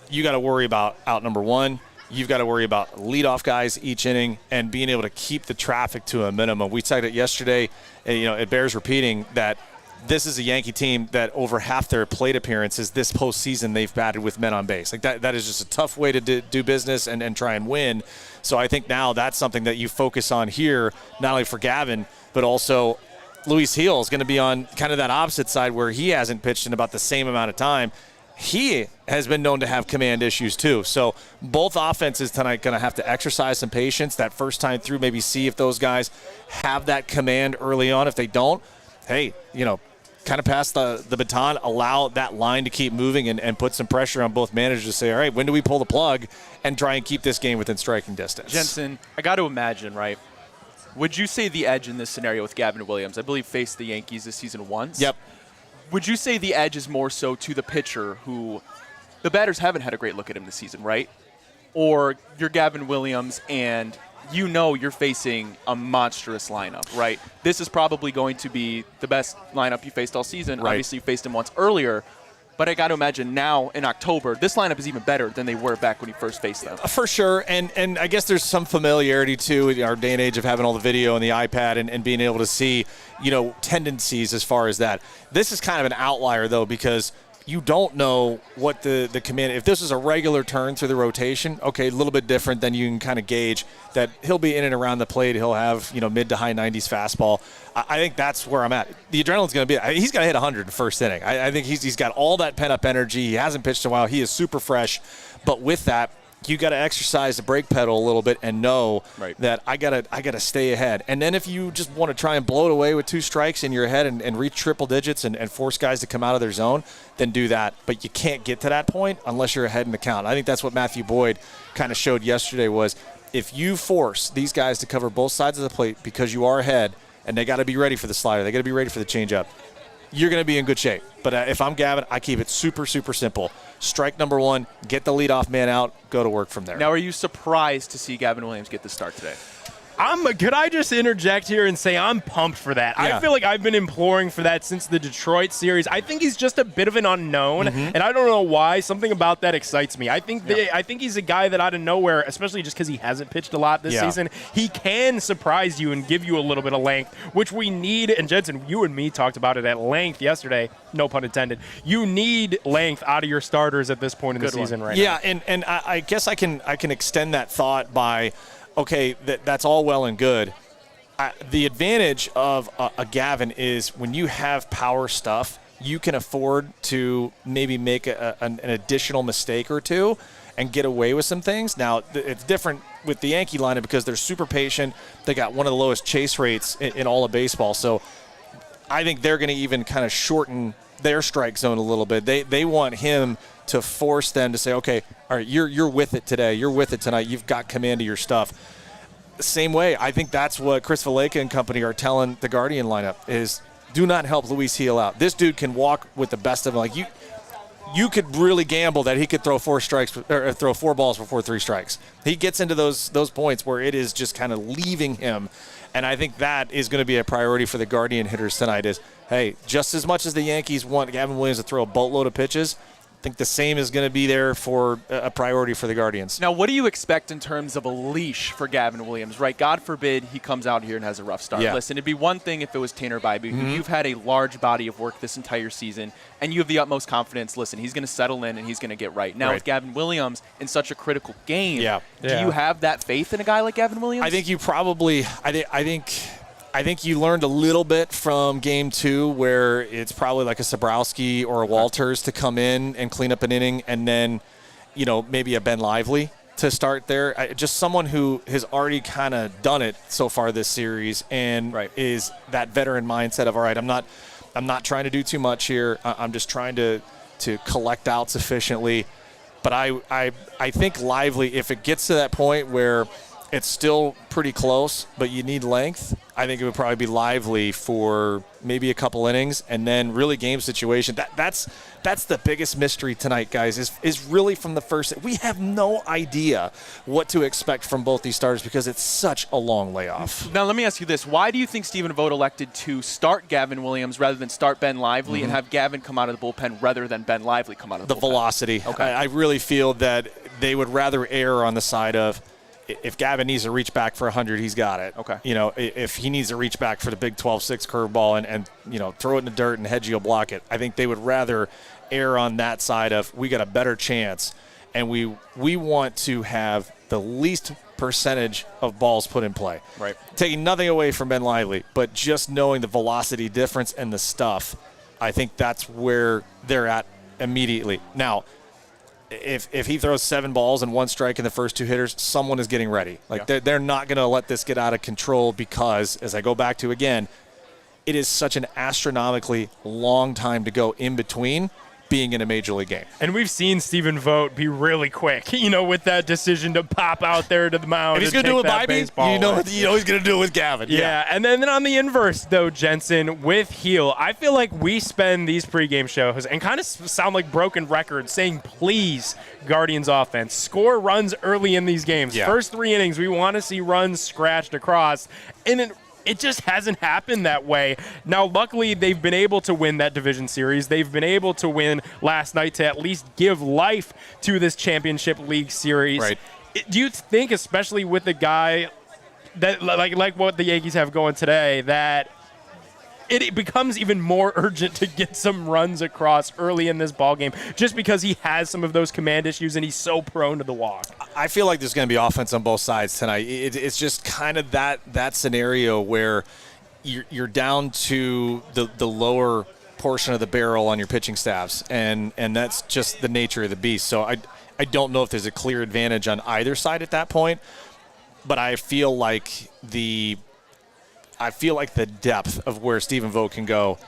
You got to worry about out number 1. You've got to worry about leadoff guys each inning and being able to keep the traffic to a minimum. We said it yesterday, it bears repeating that this is a Yankee team that over half their plate appearances this postseason they've batted with men on base. That is just a tough way to do business and try and win. So I think now that's something that you focus on here, not only for Gavin, but also Luis Gil is going to be on kind of that opposite side where he hasn't pitched in about the same amount of time. He has been known to have command issues too. So both offenses tonight going to have to exercise some patience that first time through, maybe see if those guys have that command early on. If they don't, hey, kind of pass the baton, allow that line to keep moving and put some pressure on both managers to say, all right, when do we pull the plug and try and keep this game within striking distance? Jensen, I got to imagine, right? Would you say the edge in this scenario with Gavin Williams, I believe, faced the Yankees this season once? Yep. Would you say the edge is more so to the pitcher who the batters haven't had a great look at him this season, right? Or you're Gavin Williams and you're facing a monstrous lineup, right? This is probably going to be the best lineup you faced all season. Right. Obviously, you faced him once earlier. But I got to imagine now in October, this lineup is even better than they were back when you first faced them. For sure, and I guess there's some familiarity too in our day and age of having all the video and the iPad and being able to see, tendencies as far as that. This is kind of an outlier though because you don't know what the command. If this is a regular turn through the rotation, okay, a little bit different. Then you can kind of gauge that he'll be in and around the plate. He'll have mid to high 90s fastball. I think that's where I'm at. The adrenaline's going to be. He's got to hit 100 in the first inning. I think he's got all that pent up energy. He hasn't pitched in a while. He is super fresh. But with that, you got to exercise the brake pedal a little bit and know that I gotta stay ahead. And then if you just want to try and blow it away with 2 strikes in your head and reach triple digits and force guys to come out of their zone, then do that. But you can't get to that point unless you're ahead in the count. I think that's what Matthew Boyd kind of showed yesterday was if you force these guys to cover both sides of the plate because you are ahead and they got to be ready for the slider, they got to be ready for the changeup, you're going to be in good shape. But if I'm Gavin, I keep it super, super simple. Strike number 1, get the leadoff man out, go to work from there. Now, are you surprised to see Gavin Williams get the start today? Could I just interject here and say I'm pumped for that? Yeah. I feel like I've been imploring for that since the Detroit series. I think he's just a bit of an unknown, and I don't know why. Something about that excites me. I think he's a guy that out of nowhere, especially just because he hasn't pitched a lot this season, he can surprise you and give you a little bit of length, which we need. And Jensen, you and me talked about it at length yesterday. No pun intended. You need length out of your starters at this point in the season right now. Yeah, and I guess I can extend that thought by, okay, that's all well and good. The advantage of a Gavin is when you have power stuff, you can afford to maybe make an additional mistake or two and get away with some things. Now, it's different with the Yankee lineup because they're super patient. They got one of the lowest chase rates in all of baseball. So I think they're going to even kind of shorten their strike zone a little bit. They want him to force them to say, okay, all right, you're with it today. You're with it tonight. You've got command of your stuff. Same way, I think that's what 𝗟𝗩𝗘 and company are telling the Guardian lineup is do not help Luis Gil out. This dude can walk with the best of them. Like you could really gamble that he could throw four balls before 3 strikes. He gets into those points where it is just kind of leaving him. And I think that is going to be a priority for the Guardian hitters tonight is, hey, just as much as the Yankees want Gavin Williams to throw a boatload of pitches, I think the same is going to be there for a priority for the Guardians. Now, what do you expect in terms of a leash for Gavin Williams, right? God forbid he comes out here and has a rough start. Yeah. Listen, it'd be one thing if it was Tanner Bybee. You've had a large body of work this entire season, and you have the utmost confidence. Listen, he's going to settle in and he's going to get right. Now, with Gavin Williams in such a critical game, do you have that faith in a guy like Gavin Williams? I think you probably I think you learned a little bit from Game 2 where it's probably like a 𝗟𝗡𝗩 or a Walters to come in and clean up an inning, and then, maybe a Ben Lively to start there. Just someone who has already kind of done it so far this series and is that veteran mindset of, all right, I'm not trying to do too much here. I'm just trying to collect out sufficiently. But I think Lively, if it gets to that point where it's still pretty close, but you need length, I think it would probably be Lively for maybe a couple innings, and then really game situation. That's the biggest mystery tonight, guys, is really from the first. We have no idea what to expect from both these starters because it's such a long layoff. Now, let me ask you this. Why do you think Stephen Vogt elected to start Gavin Williams rather than start Ben Lively and have Gavin come out of the bullpen rather than Ben Lively come out of the bullpen? The velocity. Okay. I really feel that they would rather err on the side of, if Gavin needs to reach back for 100, he's got it. Okay. If he needs to reach back for the big 12-6 curveball and throw it in the dirt and Hedgie will block it, I think they would rather err on that side of, we got a better chance, and we want to have the least percentage of balls put in play. Right. Taking nothing away from Ben Lively, but just knowing the velocity difference and the stuff, I think that's where they're at immediately. Now, if he throws 7 balls and 1 strike in the first 2 hitters, someone is getting ready. They're not going to let this get out of control because, as I go back to again, it is such an astronomically long time to go in between being in a major league game. And we've seen Stephen Vogt be really quick, with that decision to pop out there to the mound. If he's going to do it with Bybee, you know he's going to do it with Gavin. Yeah, and then on the inverse, though, Jensen, with Gil, I feel like we spend these pregame shows and kind of sound like broken records saying, please, Guardians offense, score runs early in these games. Yeah. First 3 innings, we want to see runs scratched across. And it just hasn't happened that way. Now, luckily, they've been able to win that division series. They've been able to win last night to at least give life to this championship league series. Right. Do you think, especially with a guy that like what the Yankees have going today, that it becomes even more urgent to get some runs across early in this ballgame just because he has some of those command issues and he's so prone to the walk? I feel like there's going to be offense on both sides tonight. It's just kind of that scenario where you're down to the lower portion of the barrel on your pitching staffs, and that's just the nature of the beast. So I don't know if there's a clear advantage on either side at that point, but I feel like the depth of where Stephen Vogt can go,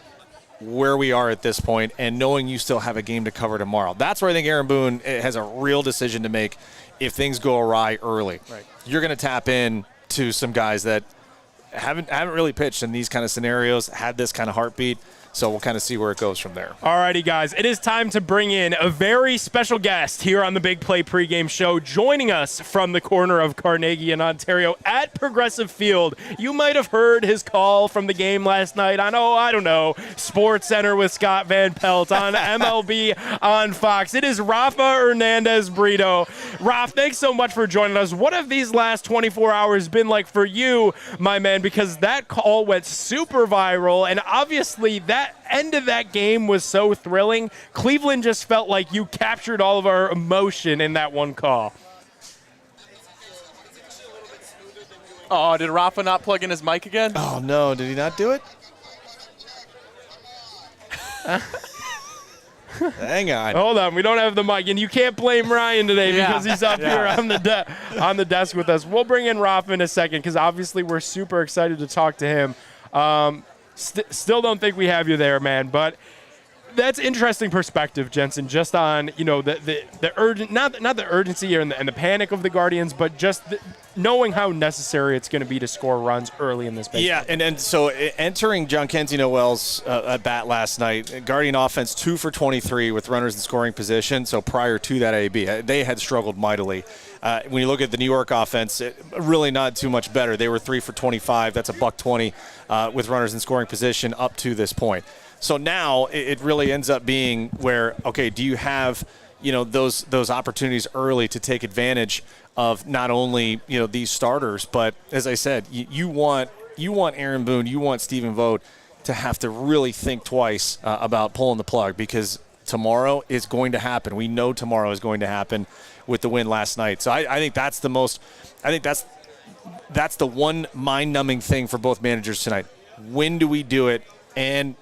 where we are at this point, and knowing you still have a game to cover tomorrow. That's where I think Aaron Boone has a real decision to make if things go awry early. Right. You're going to tap in to some guys that haven't really pitched in these kind of scenarios, had this kind of heartbeat. So we'll kind of see where it goes from there. All righty, guys. It is time to bring in a very special guest here on the Big Play pregame show. Joining us from the corner of Carnegie and Ontario at Progressive Field. You might have heard his call from the game last night on, I don't know, Sports Center with Scott Van Pelt on MLB on Fox. It is Rafa 𝗟𝗡𝗩. Raf, thanks so much for joining us. What have these last 24 hours been like for you, my man? Because that call went super viral, and obviously that end of that game was so thrilling. Cleveland just felt like you captured all of our emotion in that one call. Oh, did Rafa not plug in his mic again? Oh, no. Did he not do it? Hang on. Hold on. We don't have the mic. And you can't blame Ryan today because he's up here on the desk with us. We'll bring in Rafa in a second because obviously we're super excited to talk to him. Still don't think we have you there, man, but that's interesting perspective, Jensen, just on, the urgent, not the urgency and the panic of the Guardians, but just knowing how necessary it's going to be to score runs early in this baseball. Yeah, and so entering @JohnKenzie Noel's at bat last night, Guardian offense 2 for 23 with runners in scoring position. So prior to that AB, they had struggled mightily. When you look at the New York offense, really not too much better. They were 3 for 25. That's a $120 with runners in scoring position up to this point. So now it really ends up being where, okay, do you have those opportunities early to take advantage of not only these starters, but as I said, you want Aaron Boone, you want Stephen Vogt to have to really think twice about pulling the plug, because tomorrow is going to happen. We know tomorrow is going to happen with the win last night. So I think that's that's the one mind-numbing thing for both managers tonight. When do we do it, and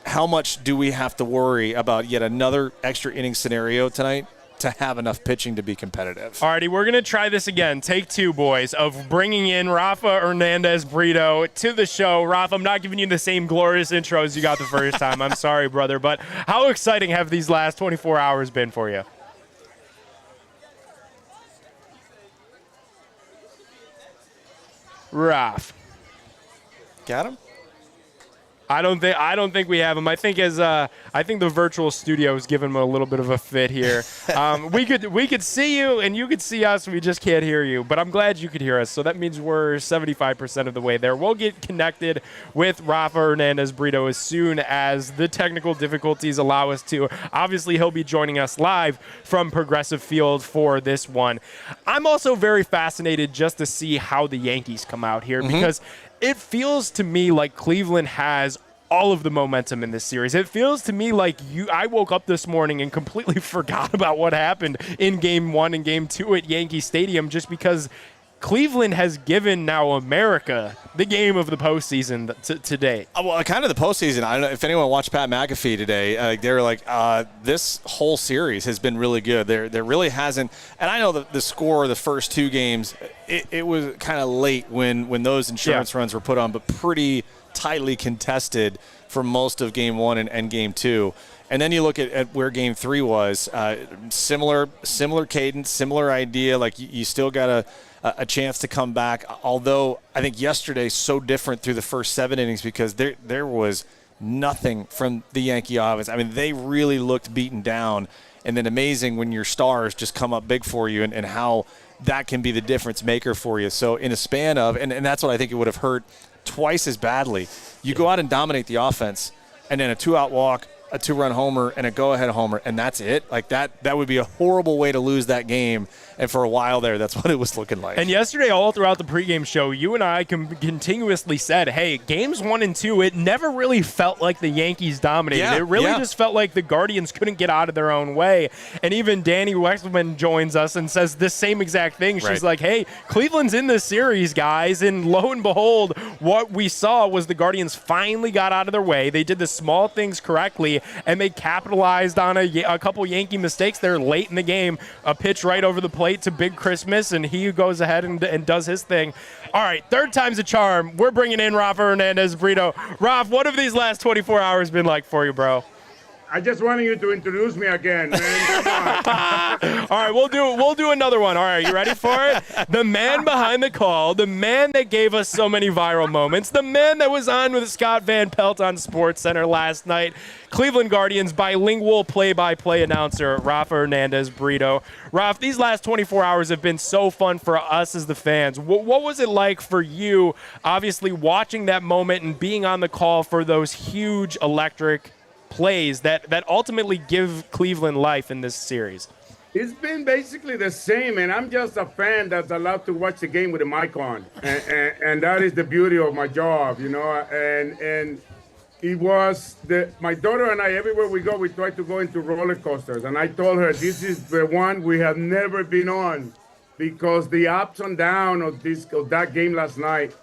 how much do we have to worry about yet another extra inning scenario tonight to have enough pitching to be competitive? All righty, we're going to try this again. Take two, boys, of bringing in Rafa 𝗟𝗡𝗩 to the show. Rafa, I'm not giving you the same glorious intro as you got the first time. I'm sorry, brother, but how exciting have these last 24 hours been for you? Raf. Got him? I don't think we have him. I think the virtual studio is giving him a little bit of a fit here. We could see you and you could see us. We just can't hear you. But I'm glad you could hear us. So that means we're 75% of the way there. We'll get connected with Rafa 𝗟𝗡𝗩 as soon as the technical difficulties allow us to. Obviously, he'll be joining us live from Progressive Field for this one. I'm also very fascinated just to see how the Yankees come out here because it feels to me like Cleveland has all of the momentum in this series. It feels to me like I woke up this morning and completely forgot about what happened in Game 1 and Game 2 at Yankee Stadium just because Cleveland has given now America the game of the postseason to date. Well, kind of the postseason. I don't know if anyone watched Pat McAfee today. They were like, this whole series has been really good. There really hasn't. And I know the score of the first two games, it was kind of late when those insurance runs were put on, but pretty tightly contested for most of Game 1 and Game 2. And then you look at where Game 3 was, similar cadence, similar idea. Like you still got a chance to come back. Although I think yesterday's so different through the first 7 innings because there was nothing from the Yankee offense. I mean, they really looked beaten down. And then amazing when your stars just come up big for you and how that can be the difference maker for you. So in a span of, and that's what I think it would have hurt twice as badly. You go out and dominate the offense, and then a 2-out walk, a 2-run homer, and a go-ahead homer, and that's it. Like that would be a horrible way to lose that game. And for a while there, that's what it was looking like. And yesterday, all throughout the pregame show, you and I continuously said, hey, Games 1 and 2, it never really felt like the Yankees dominated. It really just felt like the Guardians couldn't get out of their own way. And even Danny Wexman joins us and says this same exact thing. She's like, hey, Cleveland's in this series, guys. And lo and behold, what we saw was the Guardians finally got out of their way. They did the small things correctly, and they capitalized on a couple Yankee mistakes there late in the game. A pitch right over the plate to Big Christmas, and he goes ahead and does his thing. All right, third time's a charm. We're bringing in Rafa 𝗟𝗡𝗩. Raf, what have these last 24 hours been like for you, bro? I just wanted you to introduce me again, man. Come on. All right, we'll do another one. All right, you ready for it? The man behind the call, the man that gave us so many viral moments, the man that was on with Scott Van Pelt on SportsCenter last night, Cleveland Guardians bilingual play-by-play announcer Rafa Hernandez Brito. Raf, these last 24 hours have been so fun for us as the fans. What was it like for you, obviously watching that moment and being on the call for those huge electric plays that ultimately give Cleveland life in this series? It's been basically the same, and I'm just a fan that's allowed to watch the game with a mic on, and that is the beauty of my job, you know. And it was my daughter and I, everywhere we go, we try to go into roller coasters, and I told her this is the one we have never been on, because the ups and downs of that game last night,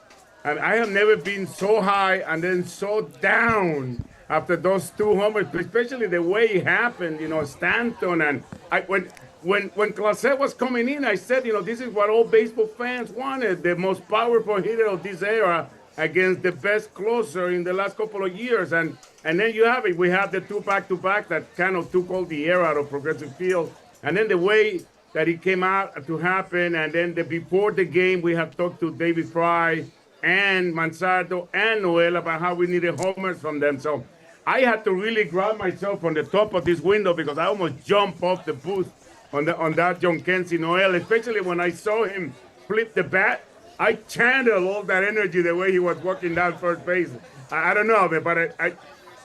and I have never been so high and then so down after those two homers, especially the way it happened, you know, Stanton. And when 𝗟𝗩𝗘 was coming in, I said, you know, this is what all baseball fans wanted, the most powerful hitter of this era against the best closer in the last couple of years. And then you have it. We have the two back-to-back that kind of took all the air out of Progressive Field. And then the way that it came out to happen, and then before the game, we have talked to David Fry and Manzardo and Noel about how we needed homers from them. So I had to really grab myself on the top of this window because I almost jumped off the booth on that Jhonkensy Noel, especially when I saw him flip the bat. I channeled all that energy the way he was walking down first base. I don't know, but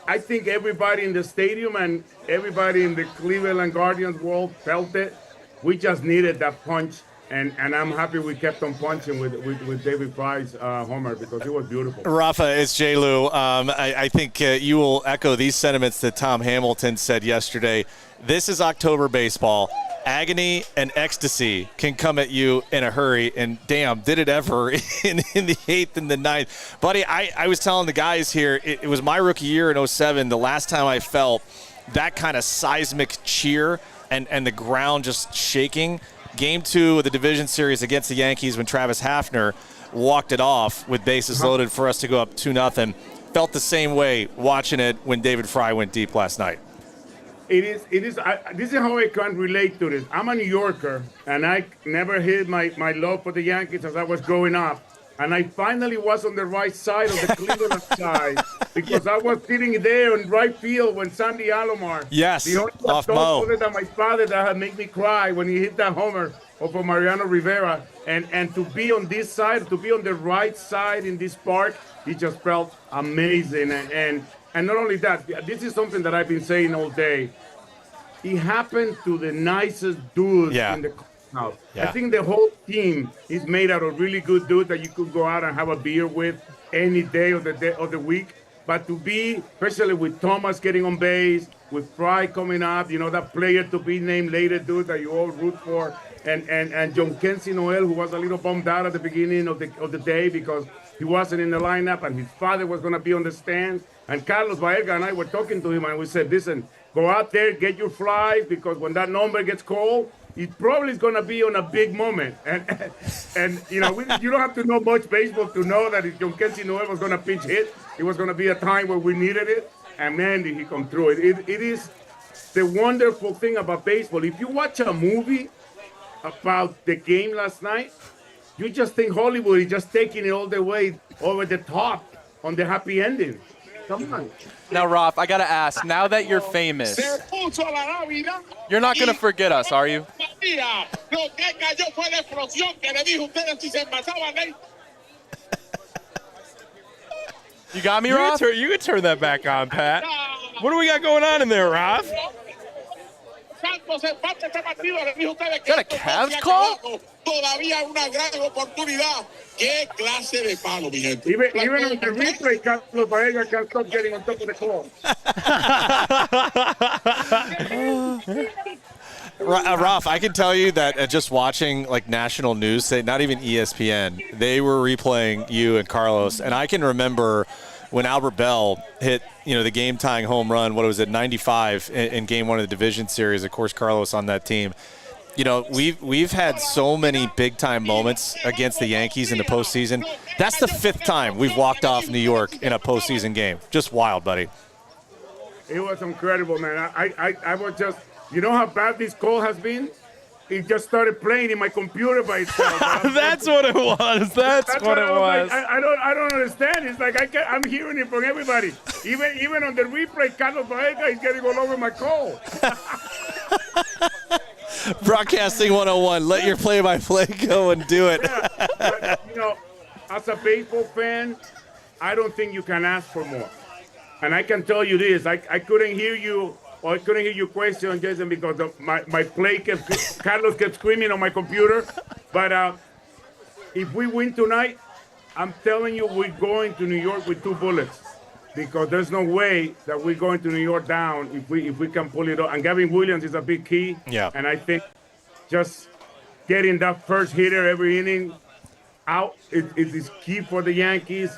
I think everybody in the stadium and everybody in the Cleveland Guardians world felt it. We just needed that punch. And I'm happy we kept on punching with David Fry's homer because it was beautiful. Rafa, it's J. Lou. I think you will echo these sentiments that Tom Hamilton said yesterday. This is October baseball. Agony and ecstasy can come at you in a hurry, and damn, did it ever in the 8th and the 9th. Buddy, I was telling the guys here, it was my rookie year in 07, the last time I felt that kind of seismic cheer and the ground just shaking. Game 2 of the division series against the Yankees when Travis Hafner walked it off with bases loaded for us to go up 2-0. Felt the same way watching it when David Fry went deep last night. This is how I can relate to this. I'm a New Yorker, and I never hid my love for the Yankees as I was growing up. And I finally was on the right side of the Cleveland side because I was sitting there in right field when Sandy Alomar, the only off Mo, other than my father, that had made me cry when he hit that homer over Mariano Rivera. And to be on this side, to be on the right side in this park, it just felt amazing. And not only that, this is something that I've been saying all day. It happened to the nicest dude in the house. I think the whole team is made out of really good dudes that you could go out and have a beer with any day of the week. But to be, especially with Thomas getting on base, with Fry coming up, you know, that player to be named later dude that you all root for, and Jhonkensy Noel, who was a little bummed out at the beginning of the day because he wasn't in the lineup and his father was going to be on the stands. And Carlos Baerga and I were talking to him and we said, listen, go out there, get your flies, because when that number gets called, it probably is going to be on a big moment. And you know, you don't have to know much baseball to know that if Jhonkensy Noel was going to pitch hit, it was going to be a time where we needed it. And man, did he come through it. It is the wonderful thing about baseball. If you watch a movie about the game last night, you just think Hollywood is just taking it all the way over the top on the happy ending. Come on. Now, Raf, I got to ask, now that you're famous, you're not going to forget us, are you? You got me, Raf? You can turn that back on, Pat. What do we got going on in there, Raf? Is that a Cavs call? Even on the replay, Carlos Baerga can't stop getting on top of the call. Ralph, I can tell you that just watching like national news, say not even ESPN, they were replaying you and Carlos, and I can remember when Albert Bell hit, the game-tying home run, what was it, 95 in Game 1 of the division series. Of course, Carlos on that team. We've had so many big-time moments against the Yankees in the postseason. That's the 5th time we've walked off New York in a postseason game. Just wild, buddy. It was incredible, man. I was just, you know how bad this call has been? It just started playing in my computer by itself. That's what it was. That's what it was. Like, I don't understand. It's like I'm hearing it from everybody. Even on the replay, Carlos Baeza is getting all over my call. Broadcasting 101. Let your play-by-play go and do it. Yeah, but, you know, as a baseball fan, I don't think you can ask for more. And I can tell you this: I couldn't hear you. Or I couldn't hear your question, Jensen, because my play Carlos kept screaming on my computer. But if we win tonight, I'm telling you, we're going to New York with 2 bullets, because there's no way that we're going to New York down if we can pull it off. And Gavin Williams is a big key. Yeah. And I think just getting that first hitter every inning out is key for the Yankees.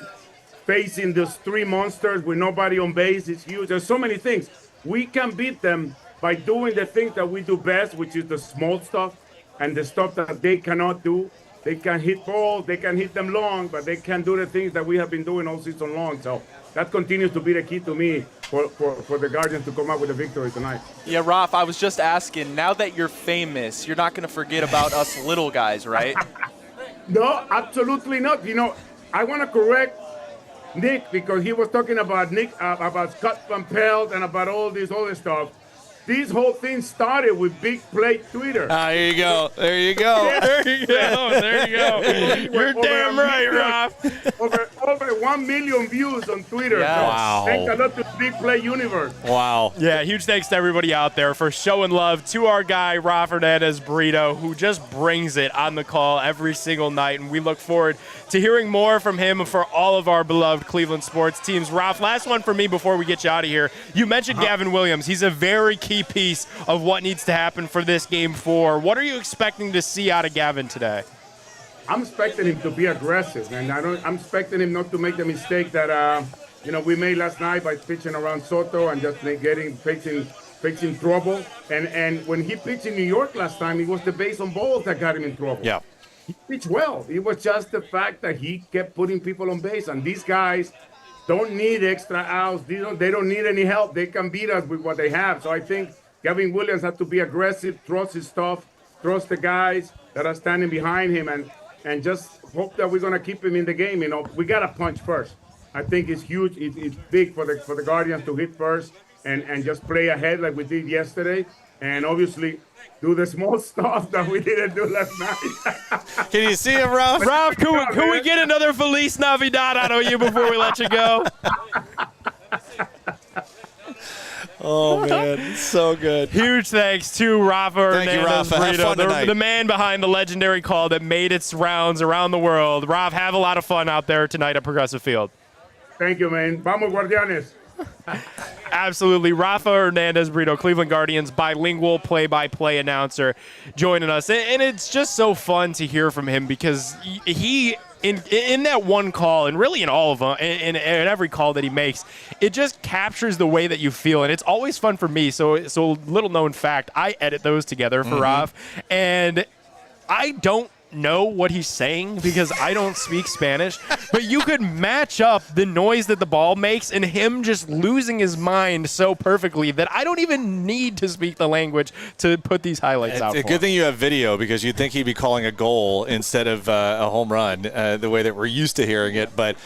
Facing those 3 monsters with nobody on base is huge. There's so many things. We can beat them by doing the things that we do best, which is the small stuff and the stuff that they cannot do. They can hit balls, they can hit them long, but they can't do the things that we have been doing all season long. So that continues to be the key to me for the Guardians to come out with a victory tonight. Yeah, Raf, I was just asking, now that you're famous, you're not going to forget about us little guys, right? No, absolutely not. You know, I want to correct Nick, because he was talking about about Scott Van Pelt and about all this other stuff. This whole thing started with Big Play Twitter. There you go. There you go. Yeah. There you go. There you go. You're damn right, Rob. Over 1 million views on Twitter. Yes. So Wow. thanks a lot to Big Play Universe. Wow. Yeah, huge thanks to everybody out there for showing love to our guy, Rafa Hernandez-Burrito, who just brings it on the call every single night. And we look forward to hearing more from him and for all of our beloved Cleveland sports teams. Raf, last one for me before we get you out of here. You mentioned Gavin Williams. He's a very key piece of what needs to happen for this Game 4. What are you expecting to see out of Gavin today? I'm expecting him to be aggressive, and I'm expecting him not to make the mistake that we made last night by pitching around Soto and just pitching trouble. And when he pitched in New York last time, it was the base on balls that got him in trouble. Yeah. He pitched well. It was just the fact that he kept putting people on base, and these guys don't need extra outs. They don't need any help. They can beat us with what they have. So I think Gavin Williams has to be aggressive, trust his stuff, trust the guys that are standing behind him, and just hope that we're going to keep him in the game. You know, we got to punch first. I think it's huge. It's big for the Guardians to hit first and just play ahead like we did yesterday. And obviously do the small stuff that we didn't do last night. Can you see him, Ralph? Ralph, can we get another Feliz Navidad out of you before we let you go? Oh, man. So good. Huge thanks to Rafa Thank you, Rafa. Have fun Hernandez-Burrito, tonight. the man behind the legendary call that made its rounds around the world. Rafa, have a lot of fun out there tonight at Progressive Field. Thank you, man. Vamos, Guardianes. Absolutely. Rafa Hernandez-Burrito, Cleveland Guardians bilingual play-by-play announcer, joining us. And it's just so fun to hear from him because he in that one call, and really in all of them, in every call that he makes, it just captures the way that you feel. And it's always fun for me. So little known fact, I edit those together for Rafa. And I don't know what he's saying because I don't speak Spanish, but you could match up the noise that the ball makes and him just losing his mind so perfectly that I don't even need to speak the language to put these highlights out. It's a good thing you have video because you'd think he'd be calling a goal instead of a home run the way that we're used to hearing it. But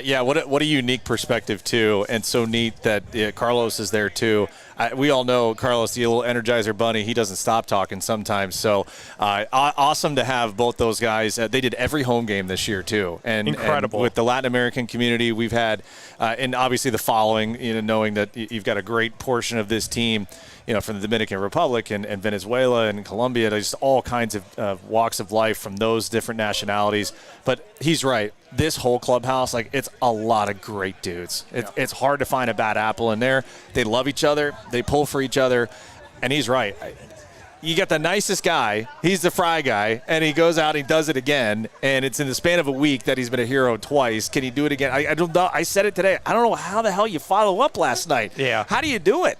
yeah, what a unique perspective too, and so neat that Carlos is there too. We all know Carlos, the little Energizer Bunny. He doesn't stop talking sometimes. So awesome to have both those guys. They did every home game this year too, and incredible. And with the Latin American community, we've had, and obviously the following. Knowing that you've got a great portion of this team, from the Dominican Republic and Venezuela and Colombia, just all kinds of walks of life from those different nationalities. But he's right. This whole clubhouse, it's a lot of great dudes. It's hard to find a bad apple in there. They love each other. They pull for each other. And he's right. You got the nicest guy. He's the fry guy. And he goes out and he does it again. And it's in the span of a week that he's been a hero twice. Can he do it again? I don't know. I said it today. I don't know how the hell you follow up last night. Yeah. How do you do it?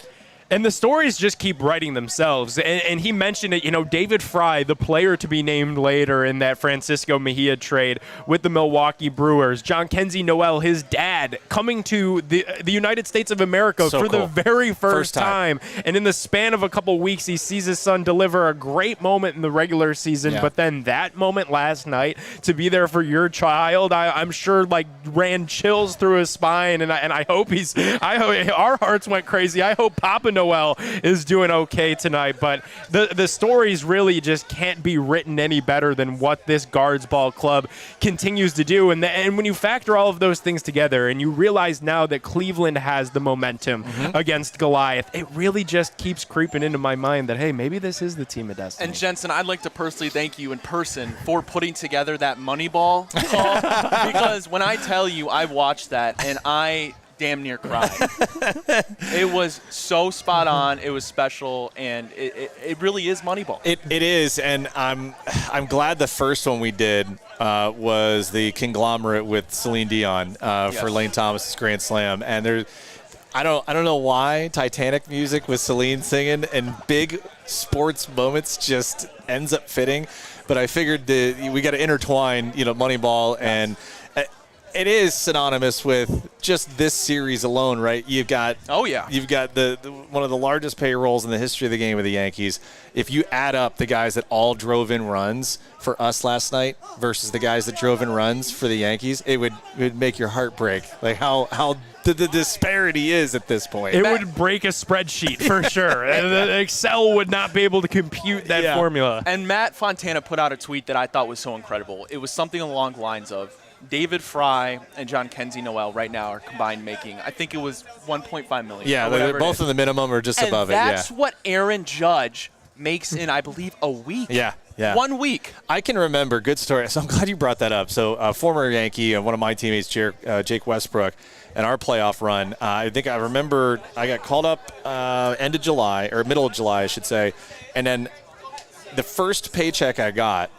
And the stories just keep writing themselves. And he mentioned it, David Fry, the player to be named later in that Francisco Mejia trade with the Milwaukee Brewers. 𝗟𝗓𝗩𝗘 Noel, his dad, coming to the United States of America for the very first time. And in the span of a couple weeks, he sees his son deliver a great moment in the regular season. Yeah. But then that moment last night, to be there for your child, I'm sure ran chills through his spine. And I hope our hearts went crazy. I hope Papa Noel is doing okay tonight, but the stories really just can't be written any better than what this Guards Ball Club continues to do. And when you factor all of those things together and you realize now that Cleveland has the momentum against Goliath, it really just keeps creeping into my mind that, hey, maybe this is the team of destiny. And Jensen, I'd like to personally thank you in person for putting together that Moneyball call, because when I tell you I watched that and I damn near cried. It was so spot on. It was special, and it really is Moneyball. It is, and I'm glad the first one we did was the conglomerate with Celine Dion for Lane Thomas's Grand Slam, and I don't know why Titanic music with Celine singing and big sports moments just ends up fitting, but I figured we got to intertwine Moneyball and. It is synonymous with just this series alone, right? You've got the one of the largest payrolls in the history of the game with the Yankees. If you add up the guys that all drove in runs for us last night versus the guys that drove in runs for the Yankees, it would make your heart break. Like how the disparity is at this point. It would break a spreadsheet for sure. Excel would not be able to compute that formula. And Matt Fontana put out a tweet that I thought was so incredible. It was something along the lines of, David Fry and 𝗟𝗓𝗩𝗘 Noel right now are combined making, I think it was $1.5 million. Yeah, they're both in the minimum or just above it. That's what Aaron Judge makes in, I believe, a week. Yeah. 1 week. I can remember, good story. So I'm glad you brought that up. So former Yankee, one of my teammates, Jake Westbrook, and our playoff run, I think I remember I got called up end of July, or middle of July, I should say, and then the first paycheck I got,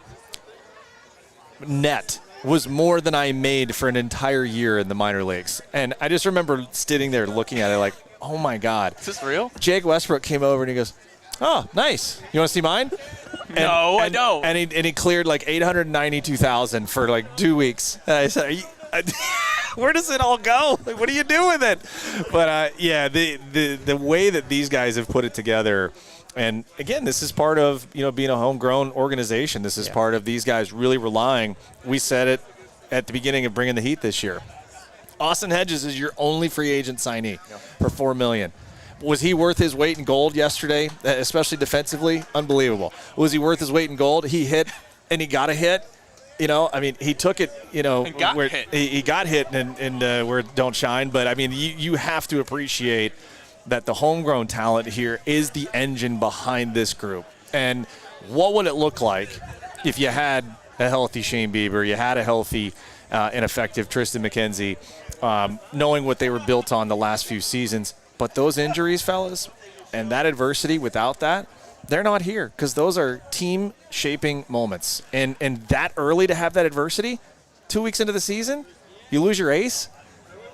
net, was more than I made for an entire year in the minor leagues. And I just remember sitting there looking at it like, oh, my God. Is this real? Jake Westbrook came over and he goes, oh, nice. You want to see mine? No, I don't. And he cleared like $892,000 for like 2 weeks. And I said, where does it all go? Like, what do you do with it? But, the way that these guys have put it together, and again, this is part of being a homegrown organization. This is part of these guys really relying. We said it at the beginning of bringing the heat this year. Austin Hedges is your only free agent signee for $4 million. Was he worth his weight in gold yesterday, especially defensively? Unbelievable. Was he worth his weight in gold? He hit, and he got a hit. He took it. He got hit, and where it don't shine. But you have to appreciate that the homegrown talent here is the engine behind this group. And what would it look like if you had a healthy Shane Bieber, you had a healthy and effective Tristan McKenzie, knowing what they were built on the last few seasons. But those injuries, fellas, and that adversity, without that, they're not here, because those are team-shaping moments. And that early to have that adversity, 2 weeks into the season, you lose your ace.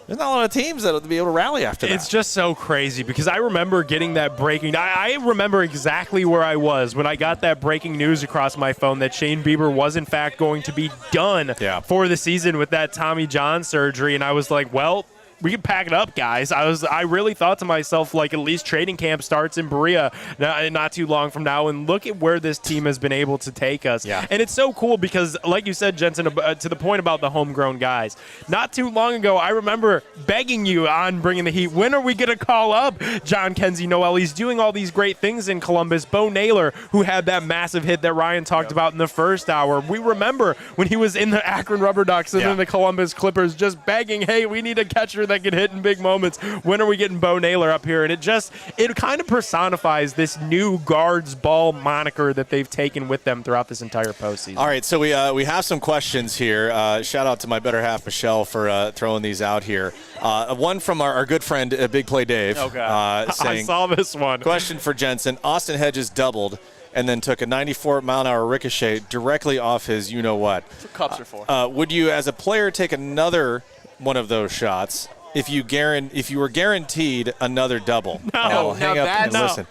There's not a lot of teams that will be able to rally after that. It's just so crazy, because I remember getting that breaking. I remember exactly where I was when I got that breaking news across my phone that Shane Bieber was, in fact, going to be done for the season with that Tommy John surgery. And I was like, well, we can pack it up, guys. I really thought to myself, like, at least training camp starts in Berea not too long from now, and look at where this team has been able to take us. Yeah. And it's so cool because, like you said, Jensen, to the point about the homegrown guys, not too long ago, I remember begging you on Bringing the Heat, when are we going to call up 𝗟𝗓𝗩𝗘 Noel? He's doing all these great things in Columbus. Bo Naylor, who had that massive hit that Ryan talked about in the first hour. We remember when he was in the Akron Rubber Ducks and then the Columbus Clippers, just begging, hey, we need a catcher that can hit in big moments. When are we getting Bo Naylor up here? And it kind of personifies this new Guards Ball moniker that they've taken with them throughout this entire postseason. All right, so we have some questions here. Shout out to my better half, Michelle, for throwing these out here. One from our good friend, Big Play Dave. Okay. Saying, I saw this one. Question for Jensen. Austin Hedges doubled and then took a 94-mile-an-hour ricochet directly off his you-know-what. That's what cups are for. Would you, as a player, take another one of those shots if you were guaranteed another double. No, hang up and no. listen.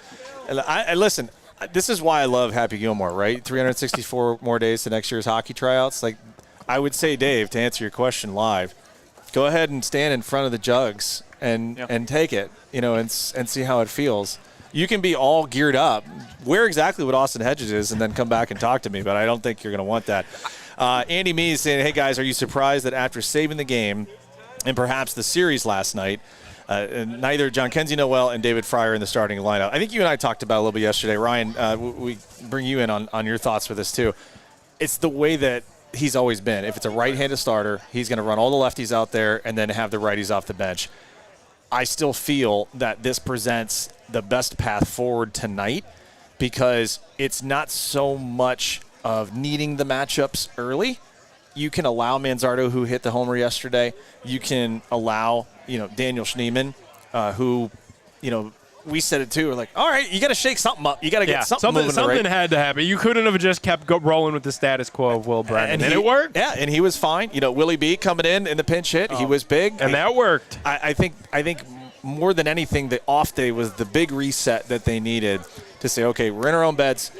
I listen. This is why I love Happy Gilmore, right? 364 more days to next year's hockey tryouts. Like, I would say, Dave, to answer your question live, go ahead and stand in front of the jugs and take it, and see how it feels. You can be all geared up, wear exactly what Austin Hedges is, and then come back and talk to me, but I don't think you're going to want that. Andy Mee is saying, hey, guys, are you surprised that after saving the game and perhaps the series last night, neither 𝗟𝗓𝗩𝗡 𝗟𝗓𝗓 and David Fryer in the starting lineup? I think you and I talked about it a little bit yesterday. Ryan, we bring you in on your thoughts for this too. It's the way that he's always been. If it's a right-handed starter, he's going to run all the lefties out there and then have the righties off the bench. I still feel that this presents the best path forward tonight because it's not so much of needing the matchups early. You can allow Manzardo, who hit the homer yesterday. You can allow, Daniel Schneemann, who, we said it too. We're like, all right, you got to shake something up. You got to get something moving. Something had to happen. You couldn't have just kept rolling with the status quo of Will Brennan. And it worked. Yeah, and he was fine. Willie B coming in the pinch hit. He was big. And that worked. I think more than anything, the off day was the big reset that they needed to say, okay, we're in our own beds.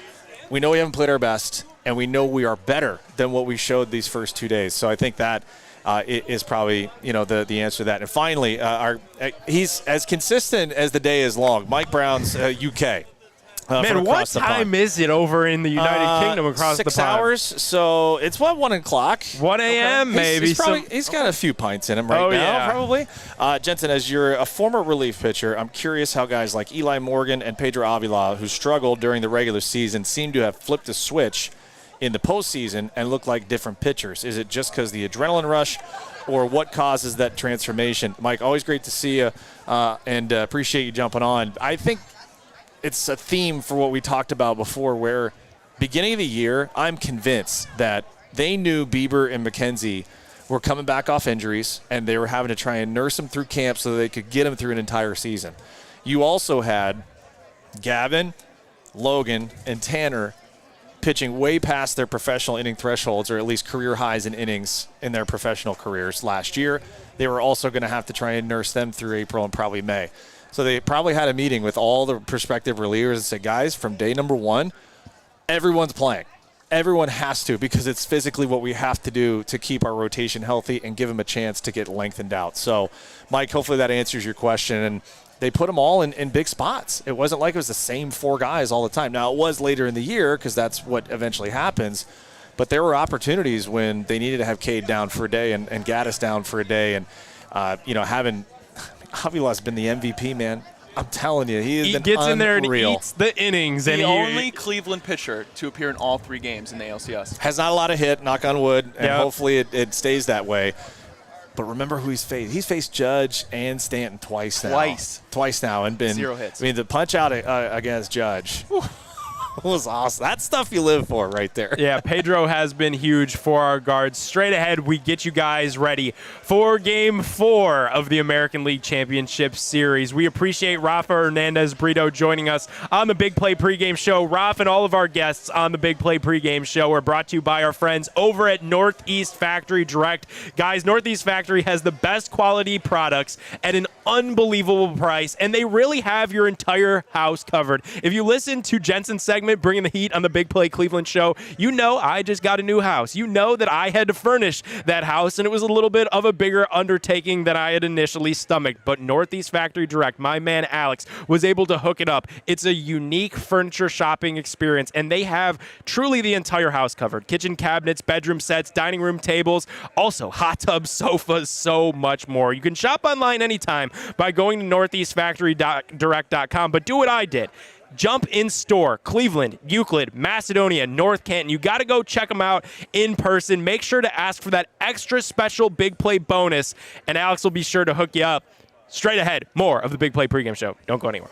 We know we haven't played our best, and we know we are better than what we showed these first 2 days. So I think that is probably, the answer to that. And finally, he's as consistent as the day is long. Mike Brown's UK. Man, what time is it over in the United Kingdom across the pond? 6 hours. So it's 1 o'clock. 1 a.m. maybe. He's got a few pints in him now, probably. Jensen, as you're a former relief pitcher, I'm curious how guys like Eli Morgan and Pedro Avila, who struggled during the regular season, seem to have flipped a switch in the postseason and look like different pitchers. Is it just because the adrenaline rush, or what causes that transformation? Mike, always great to see you, and appreciate you jumping on. I think it's a theme for what we talked about before, where beginning of the year, I'm convinced that they knew Bieber and McKenzie were coming back off injuries, and they were having to try and nurse them through camp so that they could get them through an entire season. You also had Gavin, Logan, and Tanner pitching way past their professional inning thresholds, or at least career highs in innings in their professional careers last year. They were also going to have to try and nurse them through April and probably May. So they probably had a meeting with all the prospective relievers and said, guys, from day number 1, everyone's playing. Everyone has to, because it's physically what we have to do to keep our rotation healthy and give them a chance to get lengthened out. So, Mike, hopefully that answers your question. And they put them all in big spots. It wasn't like it was the same 4 guys all the time. Now, it was later in the year because that's what eventually happens. But there were opportunities when they needed to have Cade down for a day and Gaddis down for a day. And, having Avila's been the MVP, man. I'm telling you, he gets in there and eats the innings. The only Cleveland pitcher to appear in all 3 games in the ALCS. Has not a lot of hit, knock on wood, and hopefully it stays that way. But remember who he's faced. He's faced Judge and Stanton twice now. Twice now, and been 0 hits. I mean, the punch out against Judge was awesome. That's stuff you live for right there. Yeah, Pedro has been huge for our guards. Straight ahead, we get you guys ready for Game 4 of the American League Championship Series. We appreciate Rafa Hernandez-Brito joining us on the Big Play pregame show. Rafa and all of our guests on the Big Play pregame show are brought to you by our friends over at Northeast Factory Direct. Guys, Northeast Factory has the best quality products at an unbelievable price, and they really have your entire house covered. If you listen to Jensen's segment, Bringing the Heat on the Big Play Cleveland show, you know I just got a new house. You know that I had to furnish that house, and it was a little bit of a bigger undertaking than I had initially stomached. But Northeast Factory Direct, my man Alex, was able to hook it up. It's a unique furniture shopping experience, and they have truly the entire house covered. Kitchen cabinets, bedroom sets, dining room tables, also hot tubs, sofas, so much more. You can shop online anytime by going to northeastfactorydirect.com, but do what I did. Jump in store, Cleveland, Euclid, Macedonia, North Canton. You got to go check them out in person. Make sure to ask for that extra special Big Play bonus, and Alex will be sure to hook you up. Straight ahead, more of the Big Play pregame show. Don't go anywhere.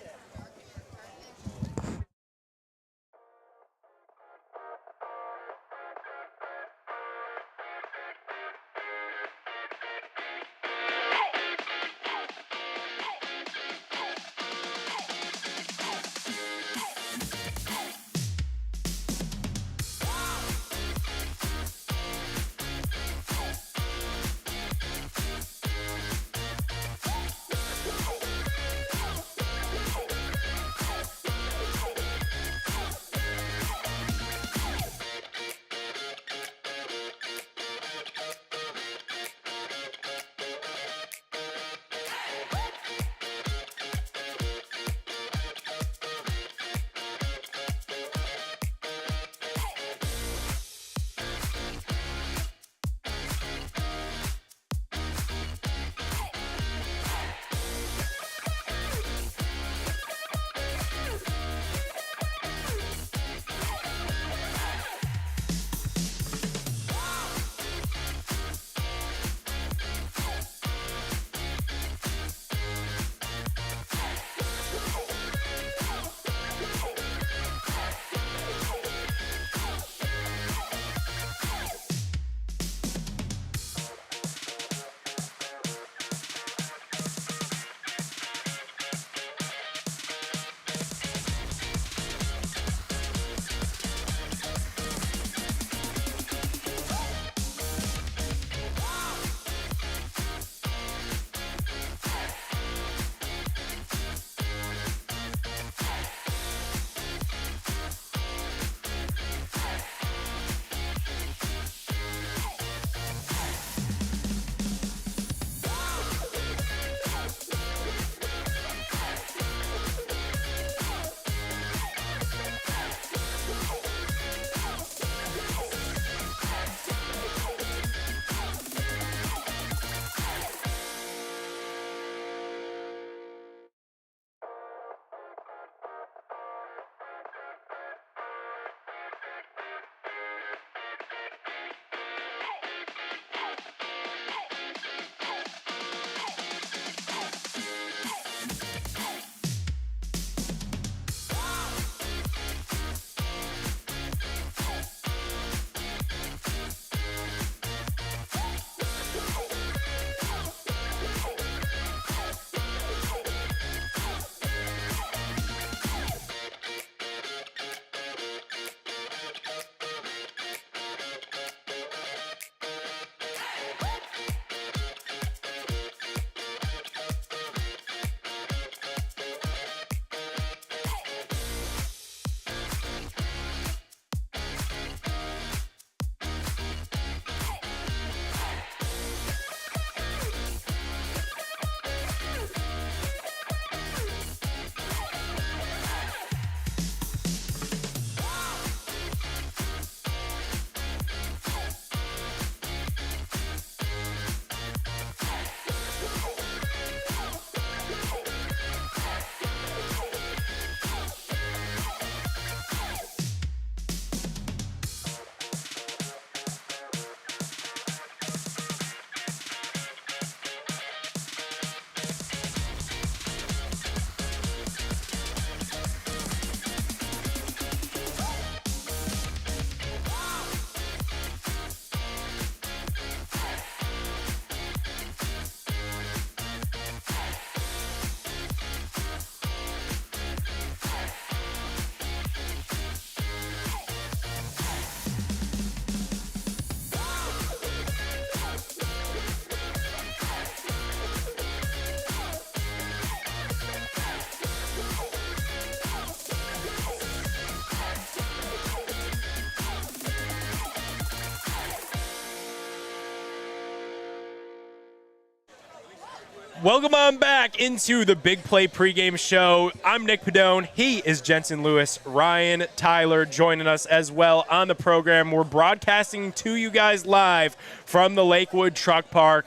Welcome on back into the Big Play pregame show. I'm 𝗟𝗓𝗡. He is Jensen Lewis. Ryan Tyler joining us as well on the program. We're broadcasting to you guys live from the Lakewood Truck Park.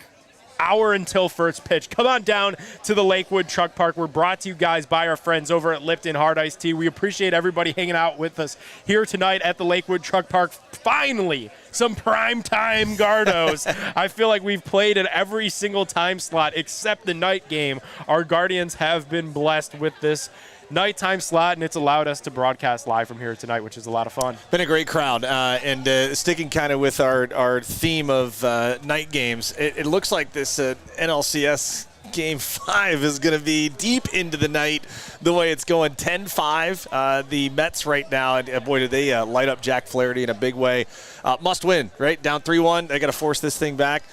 Hour until first pitch. Come on down to the Lakewood Truck Park. We're brought to you guys by our friends over at Lipton Hard Iced Tea. We appreciate everybody hanging out with us here tonight at the Lakewood Truck Park. Finally, some primetime Gardos. I feel like we've played at every single time slot except the night game. Our Guardians have been blessed with this nighttime slot, and it's allowed us to broadcast live from here tonight, which is a lot of fun. Been a great crowd, and sticking kind of with our theme of night games, it looks like this NLCS Game 5 is going to be deep into the night the way it's going. 10-5, the Mets right now, and boy, did they light up 𝗟𝗓𝗡 in a big way. Must win, right? Down 3-1. They got to force this thing back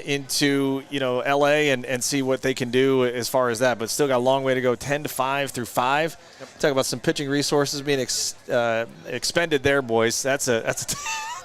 into LA and see what they can do as far as that, but still got a long way to go. 10-5 through 5. Yep. Talk about some pitching resources being expended there, boys. That's a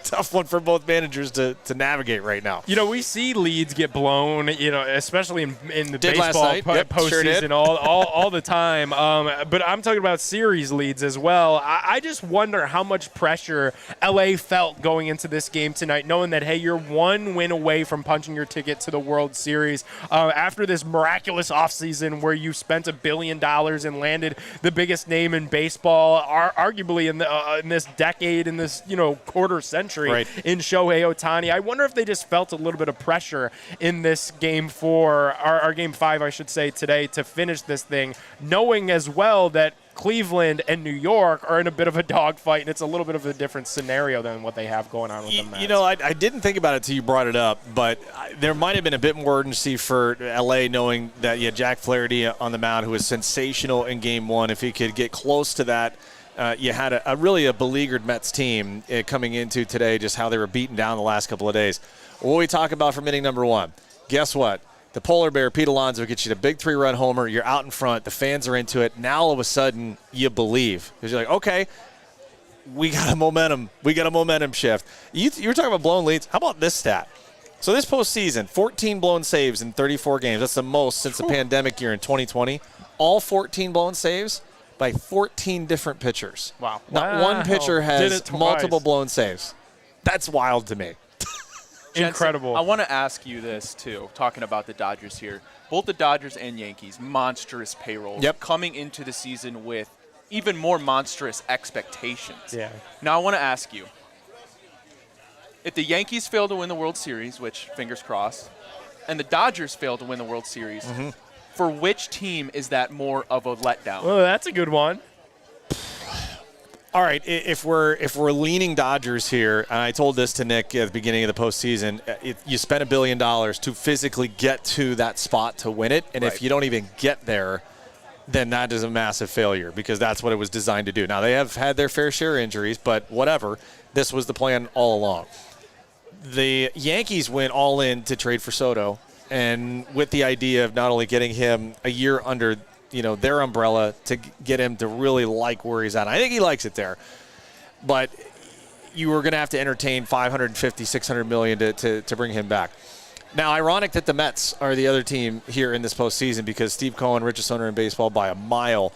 tough one for both managers to navigate right now. We see leads get blown, especially in the baseball postseason all the time. But I'm talking about series leads as well. I just wonder how much pressure LA felt going into this game tonight, knowing that, hey, you're one win away from punching your ticket to the World Series. After this miraculous offseason where you spent $1 billion and landed the biggest name in baseball, arguably in this decade, in this quarter century. Right. In Shohei Ohtani. I wonder if they just felt a little bit of pressure in this Game 4, our Game 5, I should say, today to finish this thing, knowing as well that Cleveland and New York are in a bit of a dogfight, and it's a little bit of a different scenario than what they have going on with the Mets. I didn't think about it until you brought it up, but there might have been a bit more urgency for L.A. knowing that you had 𝗟𝗓𝗡 on the mound, who was sensational in Game 1. If he could get close to that, you had a really beleaguered Mets team coming into today, just how they were beaten down the last couple of days. What we talk about from inning number 1, guess what? The polar bear, Pete Alonso, gets you the big 3-run homer. You're out in front. The fans are into it. Now, all of a sudden, you believe. Because you're like, okay, we got a momentum. We got a momentum shift. You were talking about blown leads. How about this stat? So this postseason, 14 blown saves in 34 games. That's the most since the pandemic year in 2020. All 14 blown saves by 14 different pitchers. Wow. Not one pitcher has multiple blown saves. That's wild to me. Jensen, incredible. I want to ask you this, too, talking about the Dodgers here. Both the Dodgers and Yankees, monstrous payrolls. Yep. Coming into the season with even more monstrous expectations. Yeah. Now, I want to ask you, if the Yankees fail to win the World Series, which, fingers crossed, and the Dodgers fail to win the World Series, for which team is that more of a letdown? Well, that's a good one. All right, if we're leaning Dodgers here, and I told this to Nick at the beginning of the postseason, you spent $1 billion to physically get to that spot to win it, and if you don't even get there, then that is a massive failure because that's what it was designed to do. Now, they have had their fair share of injuries, but whatever. This was the plan all along. The Yankees went all in to trade for Soto, and with the idea of not only getting him a year under their umbrella to get him to really like where he's at. I think he likes it there. But you were going to have to entertain $550, $600 million to bring him back. Now, ironic that the Mets are the other team here in this postseason because Steve Cohen, richest owner in baseball by a mile,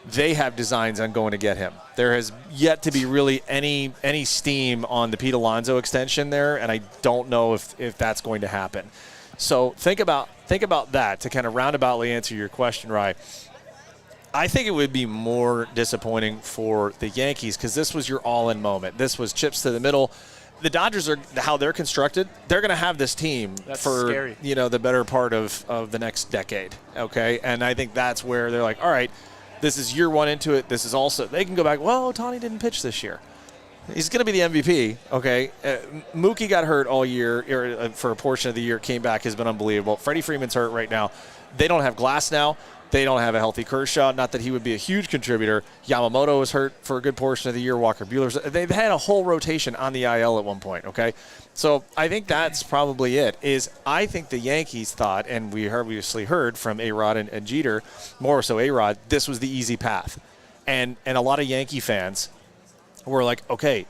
they have designs on going to get him. There has yet to be really any steam on the Pete Alonso extension there, and I don't know if that's going to happen. So think about that to kind of roundaboutly answer your question, Rye. I think it would be more disappointing for the Yankees because this was your all-in moment. This was chips to the middle. The Dodgers are how they're constructed. They're going to have this team for the better part of the next decade. Okay, and I think that's where they're like, all right, this is year 1 into it. This is also they can go back. Well, Ohtani didn't pitch this year. He's going to be the MVP, okay? Mookie got hurt all year, for a portion of the year, came back, has been unbelievable. Freddie Freeman's hurt right now. They don't have Glass now. They don't have a healthy Kershaw. Not that he would be a huge contributor. Yamamoto was hurt for a good portion of the year. Walker Buehler's. They've had a whole rotation on the IL at one point, okay? So I think that's probably it. I think the Yankees thought, and we obviously heard from A-Rod and Jeter, more so A-Rod, this was the easy path. And a lot of Yankee fans were like, okay,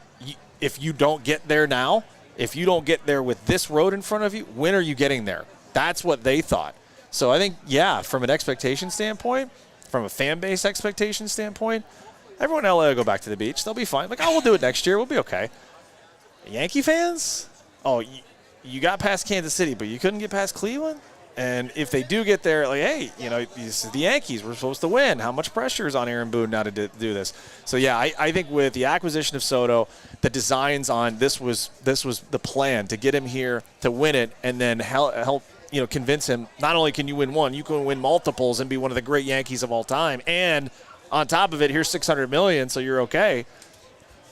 if you don't get there now, if you don't get there with this road in front of you, when are you getting there? That's what they thought. So I think, yeah, from an expectation standpoint, from a fan base expectation standpoint, everyone in LA will go back to the beach. They'll be fine. Like, oh, we'll do it next year. We'll be okay. Yankee fans? Oh, you got past Kansas City, but you couldn't get past Cleveland? And if they do get there, like, hey, this is the Yankees. We're supposed to win. How much pressure is on Aaron Boone now to do this? So, yeah, I think with the acquisition of Soto, the designs on this was the plan to get him here to win it and then help convince him not only can you win one, you can win multiples and be one of the great Yankees of all time. And on top of it, here's $600 million, so you're okay.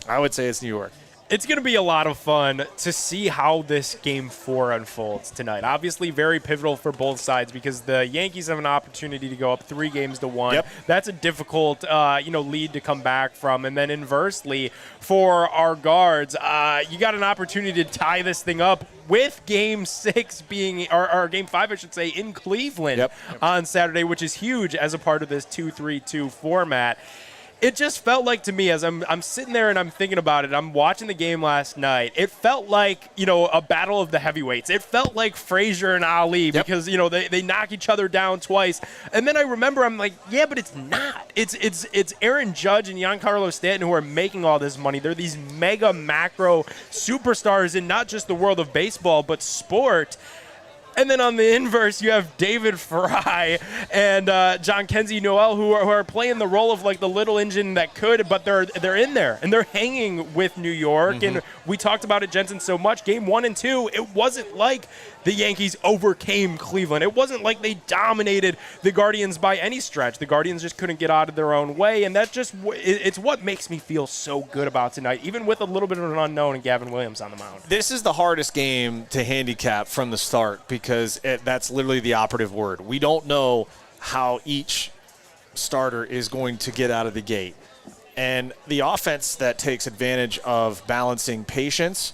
I would say it's New York. It's going to be a lot of fun to see how this Game 4 unfolds tonight. Obviously, very pivotal for both sides because the Yankees have an opportunity to go up 3-1. Yep. That's a difficult, lead to come back from. And then inversely, for our guards, you got an opportunity to tie this thing up with Game 6 being, or Game 5, I should say, in Cleveland on Saturday, which is huge as a part of this 2-3-2 format. It just felt like to me, as I'm sitting there and I'm thinking about it, I'm watching the game last night, it felt like, a battle of the heavyweights. It felt like Frazier and Ali because, they knock each other down twice. And then I remember, I'm like, yeah, but it's not. It's Aaron Judge and Giancarlo Stanton who are making all this money. They're these mega macro superstars in not just the world of baseball, but sport. And then on the inverse, you have David Fry and 𝗟𝗓𝗓 who are playing the role of like the little engine that could, but they're in there and they're hanging with New York. And we talked about it, Jensen, so much. Game 1 and 2, it wasn't like the Yankees overcame Cleveland. It wasn't like they dominated the Guardians by any stretch. The Guardians just couldn't get out of their own way, and it's what makes me feel so good about tonight, even with a little bit of an unknown and Gavin Williams on the mound. This is the hardest game to handicap from the start because that's literally the operative word. We don't know how each starter is going to get out of the gate. And the offense that takes advantage of balancing patience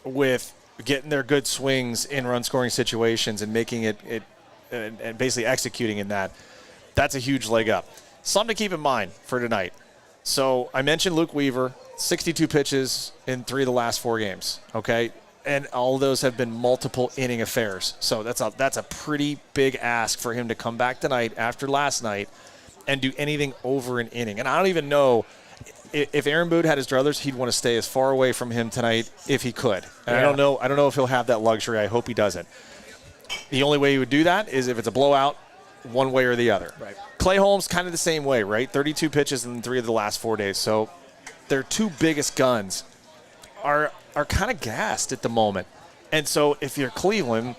with getting their good swings in run-scoring situations and making it and basically executing in that's a huge leg up. Something to keep in mind for tonight. So I mentioned Luke Weaver, 62 pitches in 3 of the last 4 games, okay? And all of those have been multiple inning affairs. So that's a pretty big ask for him to come back tonight after last night and do anything over an inning. And I don't even know if Aaron Boone had his druthers, he'd want to stay as far away from him tonight if he could. And I don't know if he'll have that luxury. I hope he doesn't. The only way he would do that is if it's a blowout, one way or the other. Right. Clay Holmes kind of the same way, right? 32 pitches in 3 of the last 4 days. So their 2 biggest guns are kind of gassed at the moment. And so if you're Cleveland,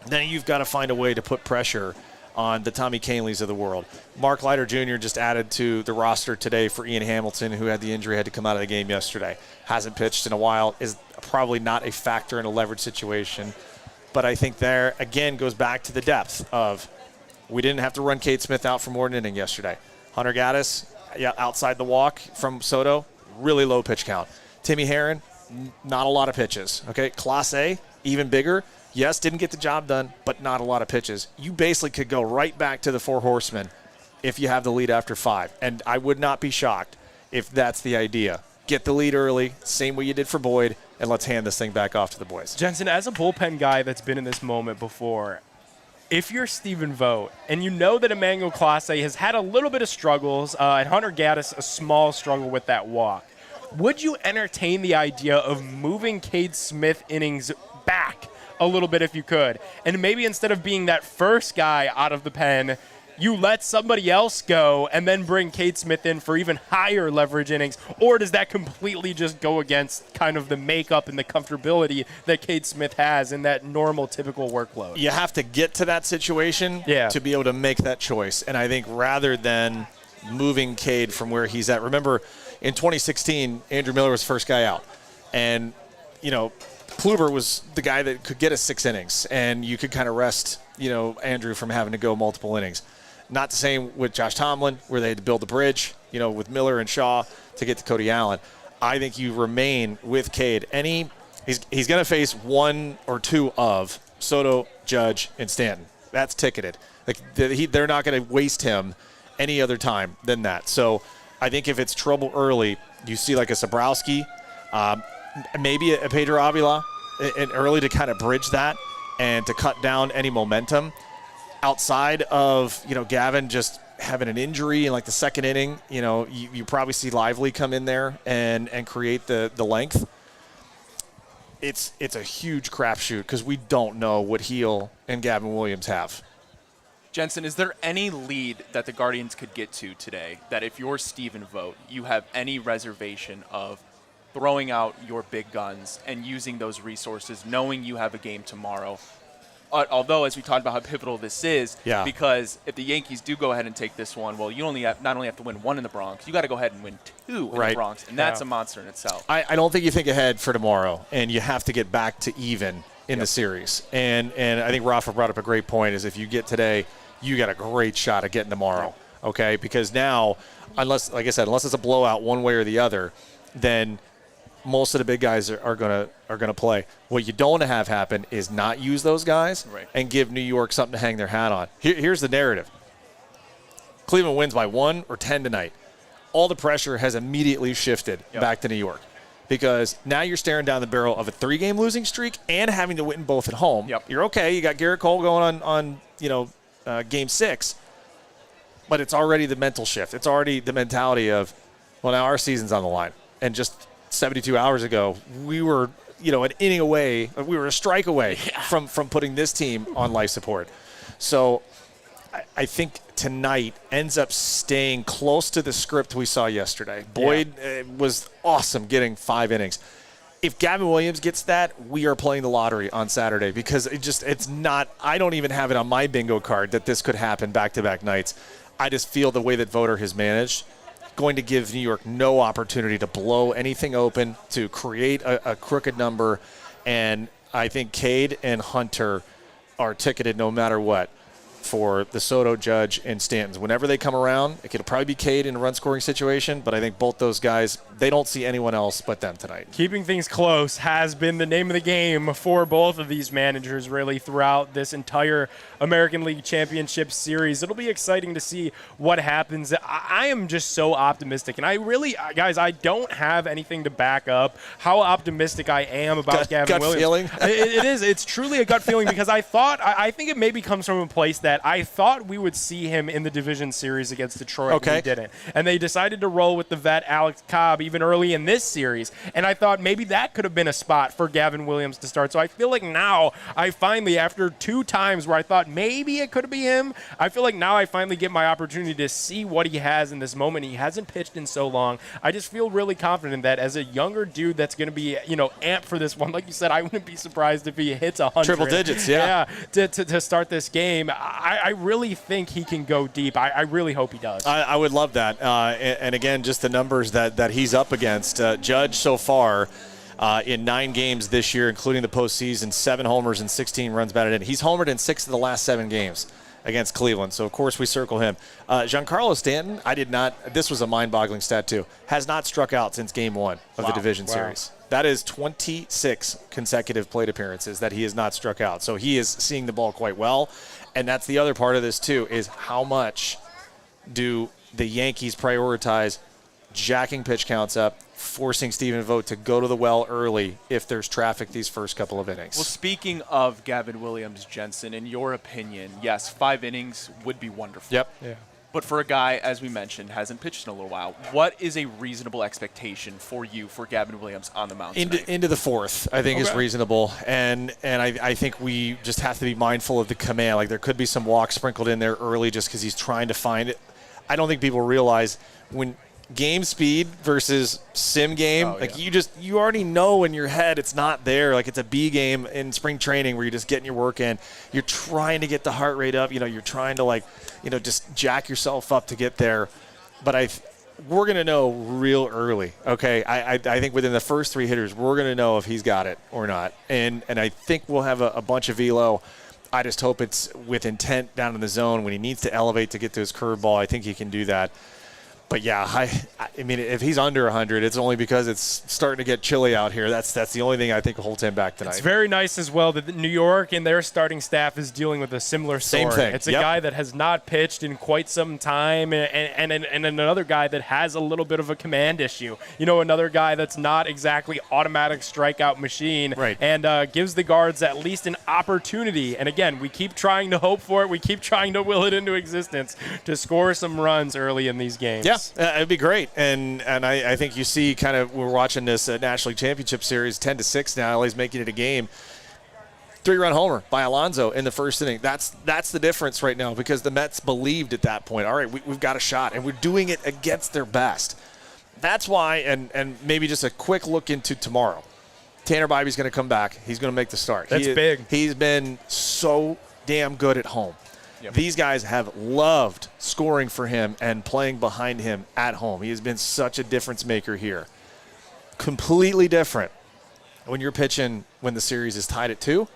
then you've got to find a way to put pressure on the Tommy Kahnleys of the world. Mark Leiter Jr. just added to the roster today for Ian Hamilton, who had the injury, had to come out of the game yesterday. Hasn't pitched in a while, is probably not a factor in a leverage situation. But I think there, again, goes back to the depth of we didn't have to run Cade Smith out for more than an inning yesterday. Hunter Gaddis, outside the walk from Soto, really low pitch count. Timmy Herron, not a lot of pitches. Okay, Class A, even bigger. Yes, didn't get the job done, but not a lot of pitches. You basically could go right back to the 4 horsemen if you have the lead after 5. And I would not be shocked if that's the idea. Get the lead early, same way you did for Boyd, and let's hand this thing back off to the boys. Jensen, as a bullpen guy that's been in this moment before, if you're Stephen Vogt and you know that Emmanuel Clase has had a little bit of struggles, and Hunter Gaddis a small struggle with that walk, would you entertain the idea of moving Cade Smith innings back a little bit if you could? And maybe instead of being that first guy out of the pen, you let somebody else go and then bring Cade Smith in for even higher leverage innings? Or does that completely just go against kind of the makeup and the comfortability that Cade Smith has in that normal, typical workload? You have to get to that situation to be able to make that choice. And I think rather than moving Cade from where he's at, remember in 2016, Andrew Miller was first guy out. And, Kluber was the guy that could get us 6 innings, and you could kind of rest, Andrew from having to go multiple innings. Not the same with Josh Tomlin, where they had to build the bridge, with Miller and Shaw to get to Cody Allen. I think you remain with Cade. He's going to face 1 or 2 of Soto, Judge, and Stanton. That's ticketed. They're not going to waste him any other time than that. So I think if it's trouble early, you see like a Sobrowski, maybe a Pedro Avila, and early to kind of bridge that and to cut down any momentum. outside of, Gavin just having an injury in like the second inning, you probably see Lively come in there and create the length. It's a huge crapshoot because we don't know what Heel and Gavin Williams have. Jensen, is there any lead that the Guardians could get to today that if you're Stephen Vogt, you have any reservation of throwing out your big guns and using those resources, knowing you have a game tomorrow? Although, as we talked about how pivotal this is, because if the Yankees do go ahead and take this one, well, you not only have to win one in the Bronx, you got to go ahead and win two in the Bronx, and that's a monster in itself. I don't think you think ahead for tomorrow, and you have to get back to even in the series. And I think Rafa brought up a great point, is if you get today, you got a great shot at getting tomorrow, okay? Because now, unless it's a blowout one way or the other, then most of the big guys are gonna play. What you don't want to have happen is not use those guys and give New York something to hang their hat on. Here's the narrative. Cleveland wins by 1 or 10 tonight. All the pressure has immediately shifted back to New York because now you're staring down the barrel of a 3-game losing streak and having to win both at home. You're okay. You got Garrett Cole going on Game 6, but it's already the mental shift. It's already the mentality of, well, now our season's on the line. And just 72 hours ago, we were, an inning away. We were a strike away from putting this team on life support. So I think tonight ends up staying close to the script we saw yesterday. Boyd was awesome getting 5 innings. If Gavin Williams gets that, we are playing the lottery on Saturday because it's not – I don't even have it on my bingo card that this could happen back-to-back nights. I just feel the way that Voter has managed – going to give New York no opportunity to blow anything open, to create a crooked number. And I think Cade and Hunter are ticketed no matter what for the Soto, Judge, and Stantons. Whenever they come around, it could probably be Cade in a run-scoring situation, but I think both those guys, they don't see anyone else but them tonight. Keeping things close has been the name of the game for both of these managers really throughout this entire American League Championship Series. It'll be exciting to see what happens. I am just so optimistic, and I really, guys, I don't have anything to back up how optimistic I am about Gavin Williams. Feeling? It is. It's truly a gut feeling because I think it maybe comes from a place that I thought we would see him in the division series against Detroit, and we didn't. And they decided to roll with the vet Alex Cobb even early in this series, and I thought maybe that could have been a spot for Gavin Williams to start. So I feel like now I finally, after 2 times where I thought maybe it could be him, I feel like now I finally get my opportunity to see what he has in this moment. He hasn't pitched in so long. I just feel really confident that as a younger dude that's going to be, amped for this one, like you said, I wouldn't be surprised if he hits 100. Triple digits, to start this game. I really think he can go deep. I really hope he does. I would love that. And again, just the numbers that he's up against. Judge so far in 9 games this year, including the postseason, 7 homers and 16 runs batted in. He's homered in 6 of the last 7 games against Cleveland. So, of course, we circle him. Giancarlo Stanton, this was a mind-boggling stat too, has not struck out since Game 1 of the division series. That is 26 consecutive plate appearances that he has not struck out. So he is seeing the ball quite well. And that's the other part of this too, is how much do the Yankees prioritize jacking pitch counts up, forcing Stephen Vogt to go to the well early if there's traffic these first couple of innings. Well, speaking of Gavin Williams, Jensen, in your opinion, yes, 5 innings would be wonderful. Yep. Yeah. But for a guy, as we mentioned, hasn't pitched in a little while, what is a reasonable expectation for you for Gavin Williams on the mound tonight? Into the 4th, I think, is reasonable. And I think we just have to be mindful of the command. Like, there could be some walks sprinkled in there early just because he's trying to find it. I don't think people realize when game speed versus sim game, you already know in your head it's not there. Like, it's a B game in spring training where you're just getting your work in. You're trying to get the heart rate up. You're trying to, just jack yourself up to get there. But we're going to know real early, okay? I think within the first 3 hitters, we're going to know if he's got it or not. And I think we'll have a bunch of velo. I just hope it's with intent down in the zone when he needs to elevate to get to his curveball. I think he can do that. But yeah, I mean, if he's under 100, it's only because it's starting to get chilly out here. That's the only thing I think holds him back tonight. It's very nice as well that New York and their starting staff is dealing with a similar story. Same thing. It's a guy that has not pitched in quite some time, and another guy that has a little bit of a command issue. You know, another guy that's not exactly automatic strikeout machine, right? And gives the guards at least an opportunity. And again, we keep trying to hope for it. We keep trying to will it into existence to score some runs early in these games. Yeah, it'd be great. And I think you see kind of, we're watching this National League Championship Series 10-6 now. LA's making it a game. 3-run homer by Alonso in the first inning. That's the difference right now, because the Mets believed at that point, all right, we've got a shot, and we're doing it against their best. That's why, and maybe just a quick look into tomorrow. Tanner Bibby's going to come back. He's going to make the start. That's big. He's been so damn good at home. Yep. These guys have loved scoring for him and playing behind him at home. He has been such a difference maker here. Completely different when you're pitching when the series is tied at 2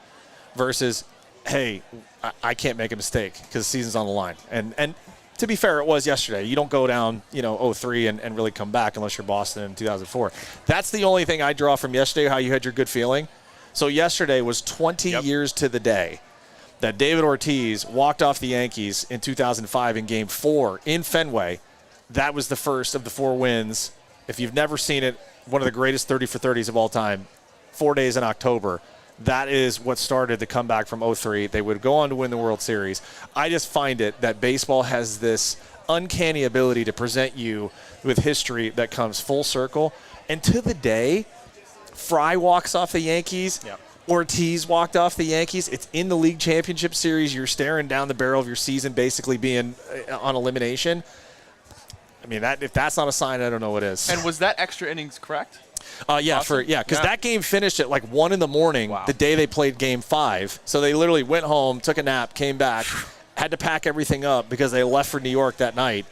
versus, hey, I can't make a mistake because the season's on the line. And to be fair, it was yesterday. You don't go down, 0-3 and really come back unless you're Boston in 2004. That's the only thing I draw from yesterday, how you had your good feeling. So yesterday was 20 years to the day that David Ortiz walked off the Yankees in 2005 in Game 4 in Fenway. That was the first of the 4 wins. If you've never seen it, one of the greatest 30 for 30s of all time, 4 days in October. That is what started the comeback from 0-3. They would go on to win the World Series. I just find it that baseball has this uncanny ability to present you with history that comes full circle. And to the day, Fry walks off the Yankees. Yep. Ortiz walked off the Yankees. It's in the League Championship Series. You're staring down the barrel of your season basically being on elimination. I mean, if that's not a sign, I don't know what is. And was that extra innings correct? Yeah, awesome. because that game finished at like 1 in the morning the day they played Game 5. So they literally went home, took a nap, came back, had to pack everything up because they left for New York that night.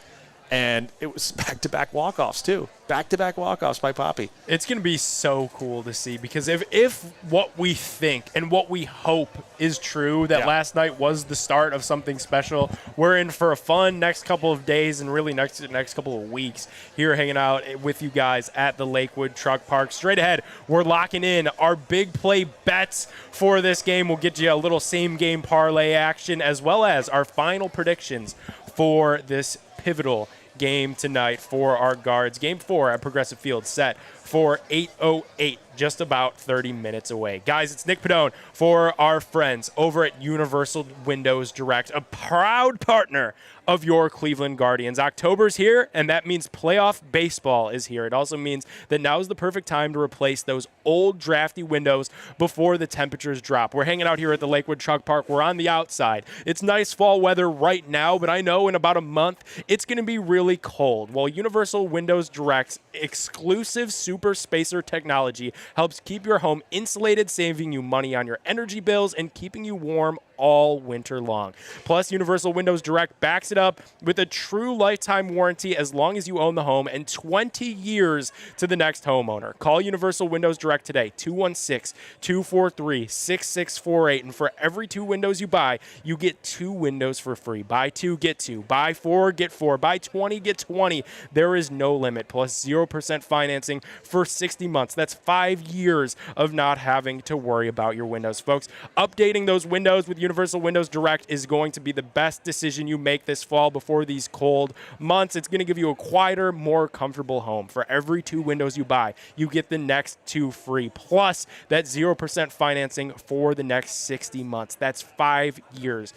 And it was back-to-back walk-offs, too. Back-to-back walk-offs by Poppy. It's going to be so cool to see, because if what we think and what we hope is true, that last night was the start of something special, we're in for a fun next couple of days and really next couple of weeks here hanging out with you guys at the Lakewood Truck Park. Straight ahead, we're locking in our big play bets for this game. We'll get you a little same-game parlay action, as well as our final predictions for this pivotal game tonight for our guards. Game 4 at Progressive Field set for 8:08, just about 30 minutes away. Guys, it's Nick Padone for our friends over at Universal Windows Direct, a proud partner of your Cleveland Guardians. October's here, and that means playoff baseball is here. It also means that now is the perfect time to replace those old drafty windows before the temperatures drop. We're hanging out here at the Lakewood Truck Park. We're on the outside. It's nice fall weather right now, but I know in about a month it's going to be really cold. Well, Universal Windows Direct's exclusive Super Spacer technology helps keep your home insulated, saving you money on your energy bills and keeping you warm all winter long. Plus, Universal Windows Direct backs it up with a true lifetime warranty as long as you own the home, and 20 years to the next homeowner. Call Universal Windows Direct today, 216-243-6648. And for every 2 windows you buy, you get 2 windows for free. Buy 2, get 2. Buy 4, get 4. Buy 20, get 20. There is no limit. Plus 0% financing for 60 months. That's 5 years of not having to worry about your windows, folks. Updating those windows with Universal Windows Direct is going to be the best decision you make this fall before these cold months. It's going to give you a quieter, more comfortable home. For every 2 windows you buy, you get the next 2 free. Plus that 0% financing for the next 60 months. That's 5 years.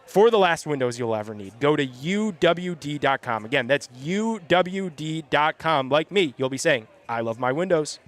For the last windows you'll ever need, go to uwd.com. Again, that's uwd.com. Like me, you'll be saying, I love my windows.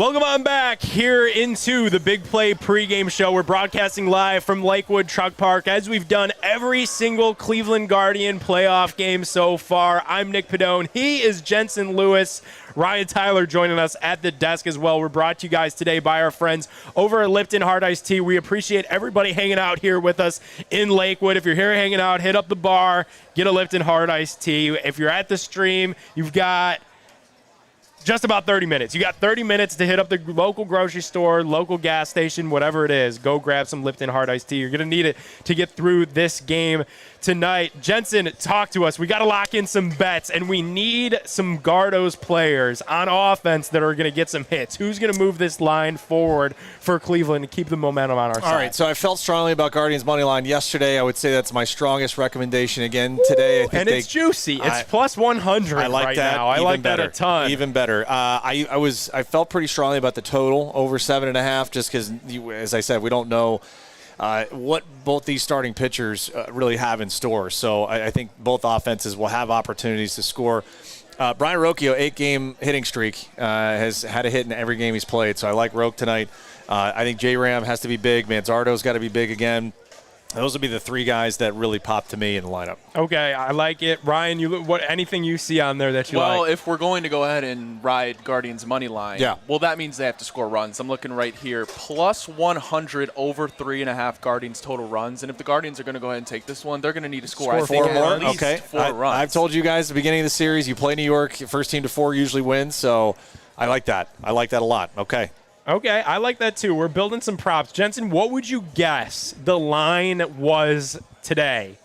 Welcome on back here into the Big Play pregame show. We're broadcasting live from Lakewood Truck Park as we've done every single Cleveland Guardian playoff game so far. I'm 𝗟𝗡𝗩𝗘. He is Jensen Lewis. Ryan Tyler joining us at the desk as well. We're brought to you guys today by our friends over at Lipton Hard Iced Tea. We appreciate everybody hanging out here with us in Lakewood. If you're here hanging out, hit up the bar, get a Lipton Hard Iced Tea. If you're at the stream, you've got just about 30 minutes. You got 30 minutes to hit up the local grocery store, local gas station, whatever it is. Go grab some Lipton Hard Iced Tea. You're going to need it to get through this game tonight. Jensen, talk to us. We got to lock in some bets, and we need some Gardos players on offense that are going to get some hits. Who's going to move this line forward for Cleveland to keep the momentum on our side? All right, so I felt strongly about Guardians' money line yesterday. I would say that's my strongest recommendation again today. I think it's juicy. It's plus 100 I like right that. now. I like that a ton. Even better. I felt pretty strongly about the total over 7.5 just because, as I said, we don't know what both these starting pitchers really have in store. So I think both offenses will have opportunities to score. Brian Rocchio, 8-game hitting streak, has had a hit in every game he's played. So I like Roque tonight. I think J-Ram has to be big. Manzardo's got to be big again. Those would be the three guys that really pop to me in the lineup. Okay, I like it. Ryan, anything you see on there that you like? Well, if we're going to go ahead and ride Guardians' money line, well, that means they have to score runs. I'm looking right here, plus 100 over 3.5 Guardians total runs. And if the Guardians are going to go ahead and take this one, they're going to need to score, I think, 4 more. at least okay. 4 runs. I've told you guys at the beginning of the series, you play New York, first team to 4 usually wins. So I like that. I like that a lot. Okay. Okay, I like that too. We're building some props. Jensen, what would you guess the line was today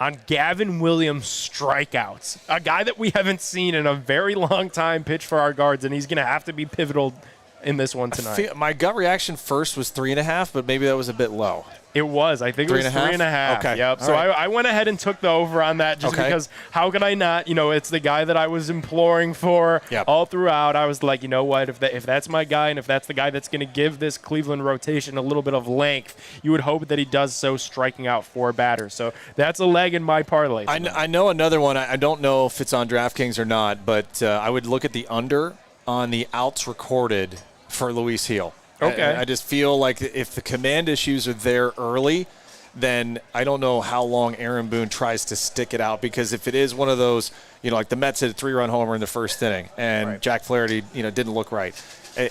on Gavin Williams' strikeouts? A guy that we haven't seen in a very long time pitch for our Guards, and he's going to have to be pivotal in this one tonight. My gut reaction first was 3.5, but maybe that was a bit low. It was. I think it was 3.5. Okay. Yep. So right. I went ahead and took the over on that just because how could I not? It's the guy that I was imploring for all throughout. I was like, you know what? If that's my guy and if that's the guy that's going to give this Cleveland rotation a little bit of length, you would hope that he does so striking out 4 batters. So that's a leg in my parlay. I know another one. I don't know if it's on DraftKings or not, but I would look at the under on the outs recorded for Luis Gil. Okay. I just feel like if the command issues are there early, then I don't know how long Aaron Boone tries to stick it out, because if it is one of those, like the Mets hit a 3-run homer in the first inning and Jack Flaherty, didn't look right.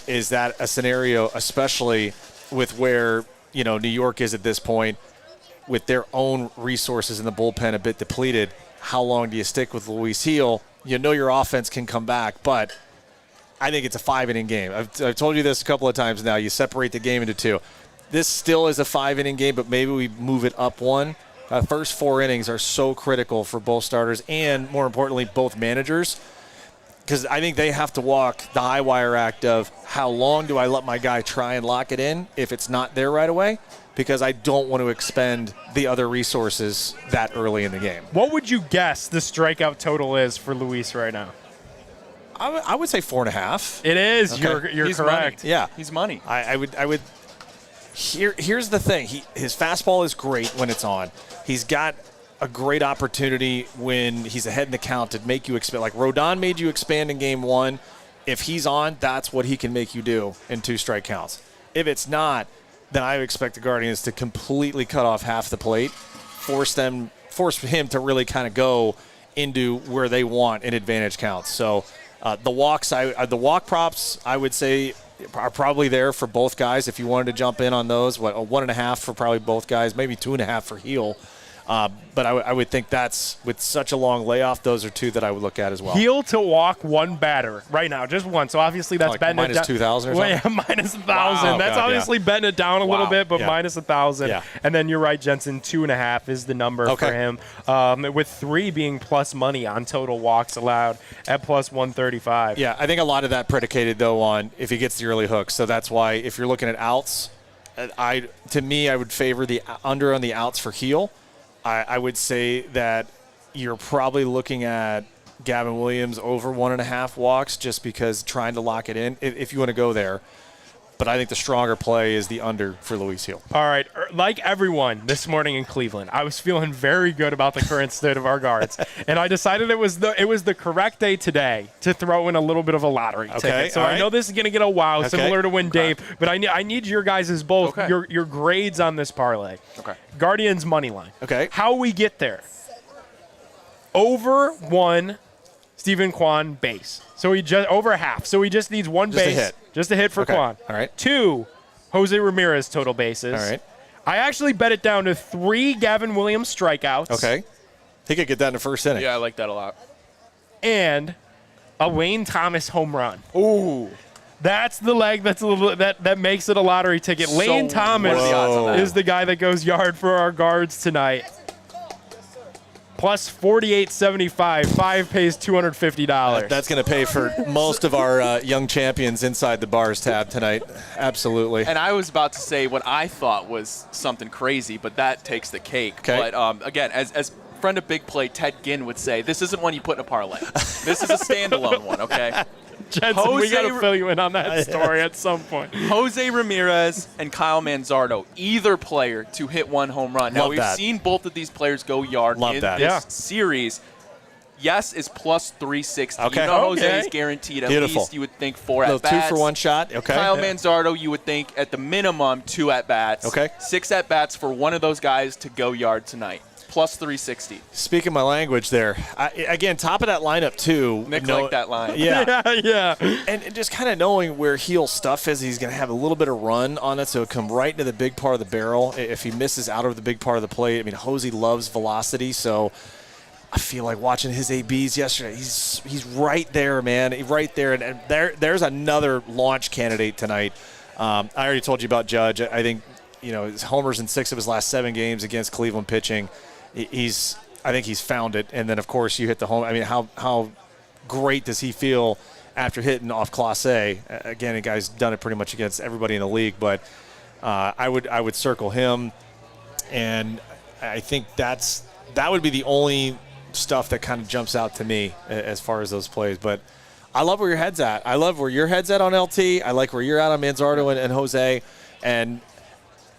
Is that a scenario, especially with where, New York is at this point with their own resources in the bullpen a bit depleted? How long do you stick with Luis Gil? Your offense can come back, but I think it's a 5-inning game. I've told you this a couple of times now. You separate the game into 2. This still is a 5-inning game, but maybe we move it up 1. First 4 innings are so critical for both starters and, more importantly, both managers, because I think they have to walk the high wire act of how long do I let my guy try and lock it in if it's not there right away, because I don't want to expend the other resources that early in the game. What would you guess the strikeout total is for Luis right now? I would say 4.5. It is. Okay. You're He's correct. Money. Yeah, he's money. I would. Here's the thing. His fastball is great when it's on. He's got a great opportunity when he's ahead in the count to make you expand. Like Rodon made you expand in game 1. If he's on, that's what he can make you do in 2 strike counts. If it's not, then I would expect the Guardians to completely cut off half the plate, force him to really kind of go into where they want in advantage counts. So. The walk props, I would say, are probably there for both guys. If you wanted to jump in on those, a 1.5 for probably both guys, maybe 2.5 for Gil. But I would think that's, with such a long layoff, those are 2 that I would look at as well. Gil to walk 1 batter right now, just 1. So obviously that's betting minus it down. 2,000 or something? Well, yeah, minus 1,000. Wow, that's God, obviously betting it down a little bit, but yeah. minus 1,000. Yeah. And then you're right, Jensen, 2.5 is the number for him, with 3 being plus money on total walks allowed at plus 135. Yeah, I think a lot of that predicated, though, on if he gets the early hook. So that's why if you're looking at outs, I would favor the under on the outs for Gil. I would say that you're probably looking at Gavin Williams over 1.5 walks, just because trying to lock it in, if you want to go there. But I think the stronger play is the under for Luis Hill. All right. Like everyone this morning in Cleveland, I was feeling very good about the current state of our guards. And I decided it was the correct day today to throw in a little bit of a lottery ticket. So I know this is going to get a wow, similar to when Dave, but I need your guys' both, your grades on this parlay. Okay. Guardians money line. Okay. How we get there. Over 1 Stephen Kwan base. So he just over half. So he just needs one base. A hit. Just a hit for Kwan. All right. 2 Jose Ramirez total bases. All right. I actually bet it down to 3 Gavin Williams strikeouts. Okay. He could get that in the first inning. Yeah, I like that a lot. And a Lane Thomas home run. Ooh. That's the leg that makes it a lottery ticket. Lane Thomas what are the odds on that? is the guy that goes yard for our guards tonight. Plus 48.75. 5 pays $250. That's going to pay for most of our young champions inside the bars tab tonight. Absolutely. And I was about to say what I thought was something crazy, but that takes the cake. Okay. But again, as friend of Big Play Ted Ginn would say, this isn't one you put in a parlay. This is a standalone one, okay? Jensen, we got to fill you in on that story at some point. Jose Ramirez and Kyle Manzardo, either player to hit 1 home run. Now, we've seen both of these players go yard in this series. Yes is plus 360. Okay. You know Jose is guaranteed at least, you would think, 4 at-bats. 2 for 1 shot. Okay. Kyle Manzardo, you would think, at the minimum, 2 at-bats. Okay. 6 at-bats for one of those guys to go yard tonight. Plus 360. Speaking my language there. Again, top of that lineup, too. Nick liked that line. Yeah. Yeah. And just kind of knowing where Heel's stuff is, he's going to have a little bit of run on it, so it'll come right into the big part of the barrel. If he misses out of the big part of the plate, I mean, Jose loves velocity, so I feel like watching his ABs yesterday, he's right there, man. He's right there. And there's another launch candidate tonight. I already told you about Judge. I think, his homers in 6 of his last 7 games against Cleveland pitching. I think he's found it. And then, of course, you hit the home. I mean, how great does he feel after hitting off Class A? Again, the guy's done it pretty much against everybody in the league. But I would circle him. And I think that would be the only stuff that kind of jumps out to me as far as those plays. But I love where your head's at. I love where your head's at on LT. I like where you're at on Manzardo and Jose. And,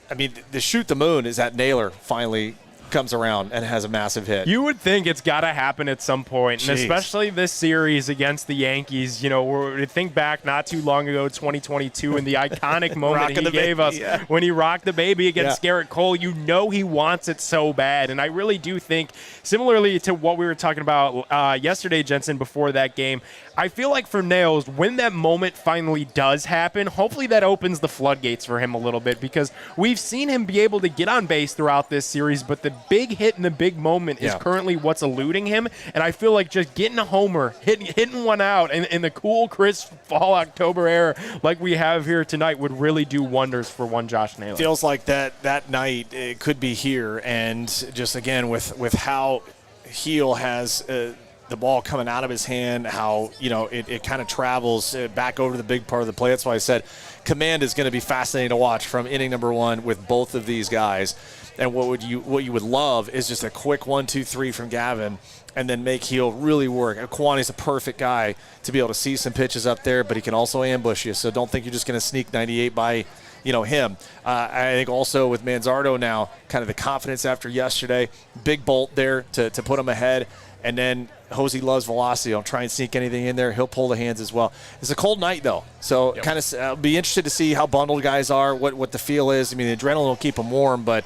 I mean, the shoot the moon is that Naylor finally comes around and has a massive hit. You would think it's got to happen at some point, and especially this series against the Yankees. We think back not too long ago, 2022, and the iconic moment he gave us when he rocked the baby against 𝗟𝗓𝗏 Cole. He wants it so bad, and I really do think, similarly to what we were talking about yesterday, Jensen, before that game, I feel like for Nails, when that moment finally does happen, hopefully that opens the floodgates for him a little bit, because we've seen him be able to get on base throughout this series, but the big hit in the big moment is currently what's eluding him. And I feel like just getting a homer, hitting one out in the cool, crisp fall October air like we have here tonight would really do wonders for one Josh Naylor. Feels like that night it could be here, and just again with how Heel has the ball coming out of his hand, how it kind of travels back over to the big part of the play. That's why I said command is going to be fascinating to watch from inning number 1 with both of these guys. And what you would love is just a quick 1, 2, 3 from Gavin, and then make Heel really work. Kwani's a perfect guy to be able to see some pitches up there, but he can also ambush you. So don't think you're just going to sneak 98 by him. I think also with Manzardo now, kind of the confidence after yesterday, big bolt there to put him ahead. And then Jose loves velocity. Don't try and sneak anything in there. He'll pull the hands as well. It's a cold night, though. So kind of be interested to see how bundled guys are, what the feel is. I mean, the adrenaline will keep them warm, but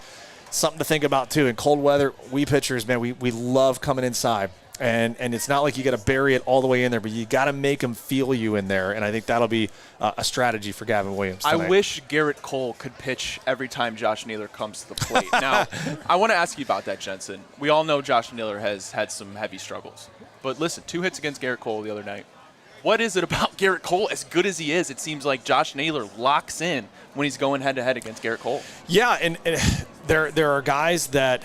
something to think about, too. In cold weather, we pitchers, man, we love coming inside. And it's not like you got to bury it all the way in there, but you got to make them feel you in there. And I think that'll be a strategy for Gavin Williams tonight. I wish 𝗟𝗓𝗏 Cole could pitch every time Josh Naylor comes to the plate. Now, I want to ask you about that, Jensen. We all know Josh Naylor has had some heavy struggles. But listen, 2 hits against 𝗟𝗓𝗏 Cole the other night. What is it about 𝗟𝗓𝗏 Cole? As good as he is, it seems like Josh Naylor locks in when he's going head-to-head against 𝗟𝗓𝗏 Cole. Yeah, and there are guys that,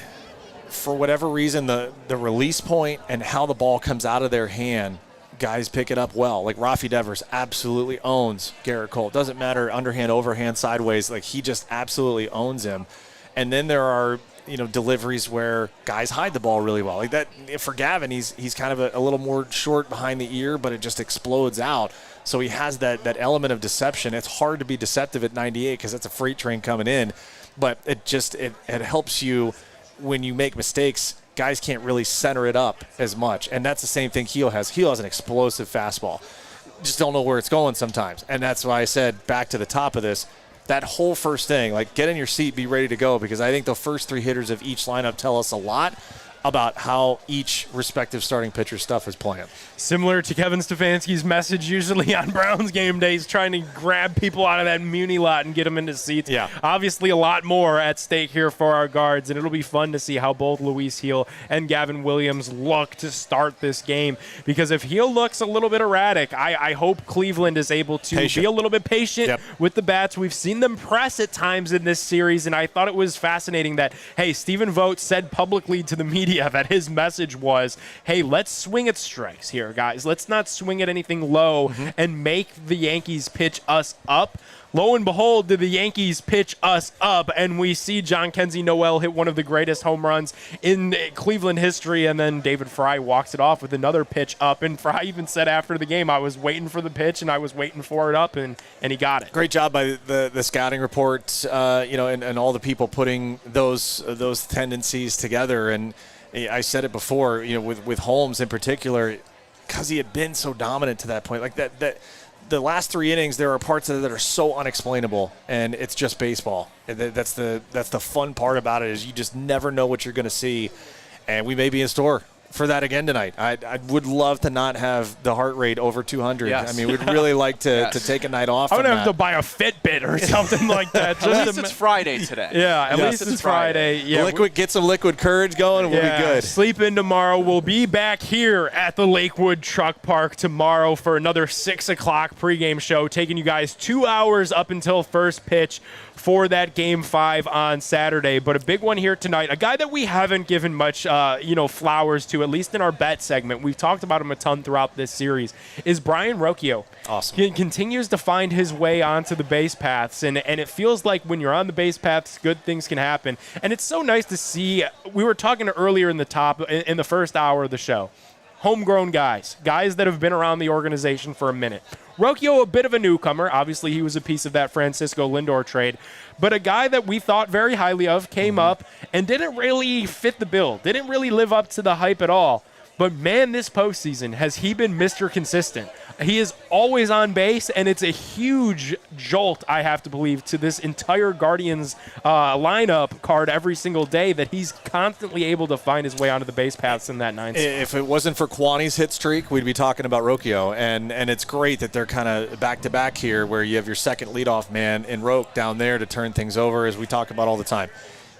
for whatever reason, the release point and how the ball comes out of their hand, guys pick it up well. Like Rafi Devers absolutely owns 𝗟𝗓𝗏 Cole. It doesn't matter underhand, overhand, sideways. Like he just absolutely owns him. And then there are deliveries where guys hide the ball really well. Like that for Gavin, he's kind of a little more short behind the ear, but it just explodes out. So he has that element of deception. It's hard to be deceptive at 98 because it's a freight train coming in, but it helps you when you make mistakes. Guys can't really center it up as much, and that's the same thing Heel has. Heel has an explosive fastball. Just don't know where it's going sometimes, and that's why I said back to the top of this, that whole first thing, like get in your seat, be ready to go, because I think the first three hitters of each lineup tell us a lot about how each respective starting pitcher stuff is playing. Similar to Kevin Stefanski's message usually on Browns game days, trying to grab people out of that Muni lot and get them into seats. Yeah. Obviously a lot more at stake here for our guards, and it'll be fun to see how both Luis Heel and Gavin Williams look to start this game, because if Heel looks a little bit erratic, I hope Cleveland is able to be a little bit patient with the bats. We've seen them press at times in this series, and I thought it was fascinating that, hey, Stephen Vogt said publicly to the media that his message was, hey, let's swing at strikes here, guys. Let's not swing at anything low and make the Yankees pitch us up. Lo and behold, did the Yankees pitch us up, and we see Jhonkensy Noel hit one of the greatest home runs in Cleveland history, and then David Fry walks it off with another pitch up, and Fry even said after the game, I was waiting for the pitch, and I was waiting for it up, and he got it. Great job by the scouting report, and all the people putting those tendencies together. And I said it before, with Holmes in particular, because he had been so dominant to that point. Like that the last three innings, there are parts of it that are so unexplainable, and it's just baseball. And that's the fun part about it, is you just never know what you're going to see, and we may be in store for that again tonight. I would love to not have the heart rate over 200. Yes. I mean, we'd really like to take a night off. I would have to buy a Fitbit or something like that. At least it's Friday today. Yeah, at least it's Friday. Yeah, get some liquid courage going, and we'll be good. Sleep in tomorrow. We'll be back here at the Lakewood Truck Park tomorrow for another 6 o'clock pregame show, taking you guys 2 hours up until first pitch for that Game 5 on Saturday. But a big one here tonight, a guy that we haven't given much flowers to, at least in our bet segment. We've talked about him a ton throughout this series, is Brayan Rocchio. Awesome. He continues to find his way onto the base paths, and it feels like when you're on the base paths, good things can happen. And it's so nice to see. We were talking earlier in the first hour of the show, homegrown guys that have been around the organization for a minute. Rocchio, a bit of a newcomer. Obviously, he was a piece of that Francisco Lindor trade. But a guy that we thought very highly of came up and didn't really fit the bill, didn't really live up to the hype at all. But, man, this postseason, has he been Mr. Consistent. He is always on base, and it's a huge jolt, I have to believe, to this entire Guardians lineup card every single day, that he's constantly able to find his way onto the base paths in that ninth spot. If it wasn't for Kwani's hit streak, we'd be talking about Rocchio. And it's great that they're kind of back-to-back here, where you have your second leadoff man in Roque down there to turn things over, as we talk about all the time.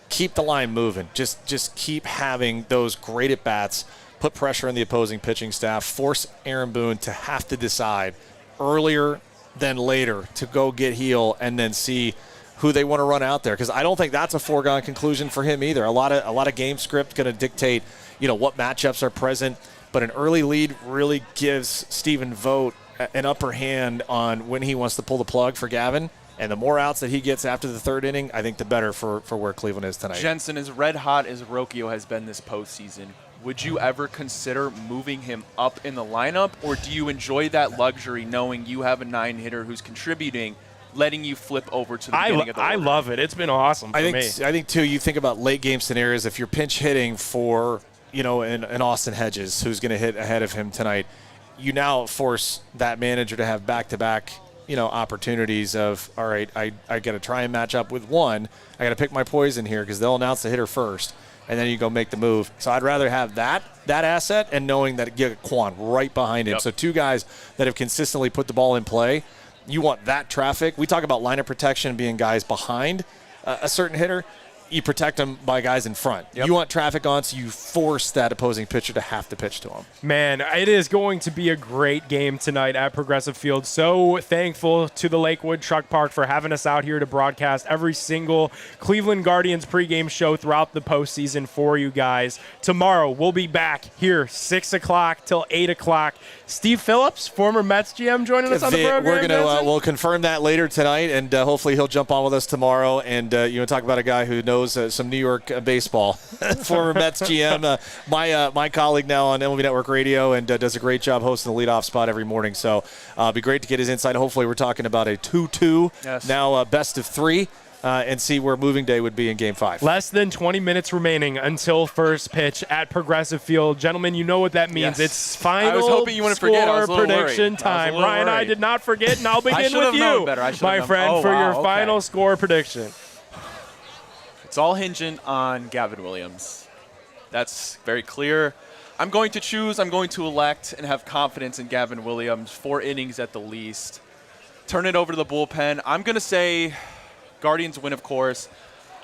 Keep the line moving. Just keep having those great at-bats. Put pressure on the opposing pitching staff, force Aaron Boone to have to decide earlier than later to go get Heel, and then see who they want to run out there. Because I don't think that's a foregone conclusion for him either. A lot of game script going to dictate, what matchups are present. But an early lead really gives Stephen Vogt an upper hand on when he wants to pull the plug for Gavin. And the more outs that he gets after the third inning, I think the better for where Cleveland is tonight. Jensen, as red hot as Rocchio has been this postseason, would you ever consider moving him up in the lineup, or do you enjoy that luxury knowing you have a 9-hitter who's contributing, letting you flip over to the beginning of the order? I love it. It's been awesome for me. I think, too, you think about late game scenarios. If you're pinch hitting for, an Austin Hedges, who's going to hit ahead of him tonight, you now force that manager to have back-to-back opportunities of, all right, I got to try and match up with one. I got to pick my poison here, because they'll announce the hitter first, and then you go make the move. So I'd rather have that asset, and knowing that you get Kwan right behind him. Yep. So two guys that have consistently put the ball in play. You want that traffic. We talk about line of protection being guys behind a certain hitter. You protect them by guys in front. Yep. You want traffic on, so you force that opposing pitcher to have to pitch to him. Man, it is going to be a great game tonight at Progressive Field. So thankful to the Lakewood Truck Park for having us out here to broadcast every single Cleveland Guardians pregame show throughout the postseason for you guys. Tomorrow, we'll be back here 6 o'clock till 8 o'clock. Steve Phillips, former Mets GM, joining us on the program. We're gonna we'll confirm that later tonight, and hopefully he'll jump on with us tomorrow. And talk about a guy who knows knows some New York baseball. Former Mets GM, my colleague now on MLB Network Radio, and does a great job hosting the leadoff spot every morning. So it'd be great to get his insight. Hopefully we're talking about a 2-2, now best of 3. And see where moving day would be in Game 5. Less than 20 minutes remaining until first pitch at Progressive Field. Gentlemen, you know what that means. It's final I was hoping you wouldn't forget. I was a little prediction worried. time. Ryan, I did not forget, and I'll begin with you, my friend, for your final score prediction. It's all hinging on Gavin Williams. That's very clear. I'm going to elect and have confidence in Gavin Williams. 4 innings at the least. Turn it over to the bullpen. I'm going to say Guardians win, of course.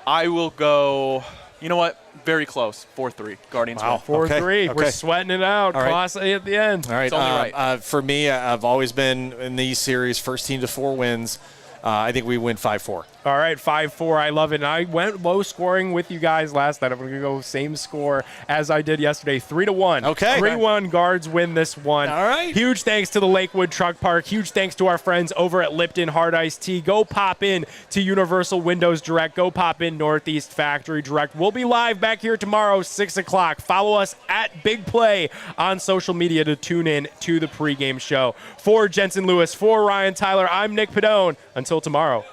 I will go, you know what? Very close. 4-3. Guardians win. 4-3. Okay. We're sweating it out. Costly at the end. All right. It's only right. For me, I've always been in these series, first team to 4 wins. I think we win 5-4. All right, 5-4. I love it. And I went low scoring with you guys last night. I'm going to go same score as I did yesterday, 3-1. Okay. 3-1 Guards win this one. All right. Huge thanks to the Lakewood Truck Park. Huge thanks to our friends over at Lipton Hard Iced Tea. Go pop in to Universal Windows Direct. Go pop in Northeast Factory Direct. We'll be live back here tomorrow, 6 o'clock. Follow us at Big Play on social media to tune in to the pregame show. For Jensen Lewis, for Ryan Tyler, I'm Nick Padone. Until tomorrow,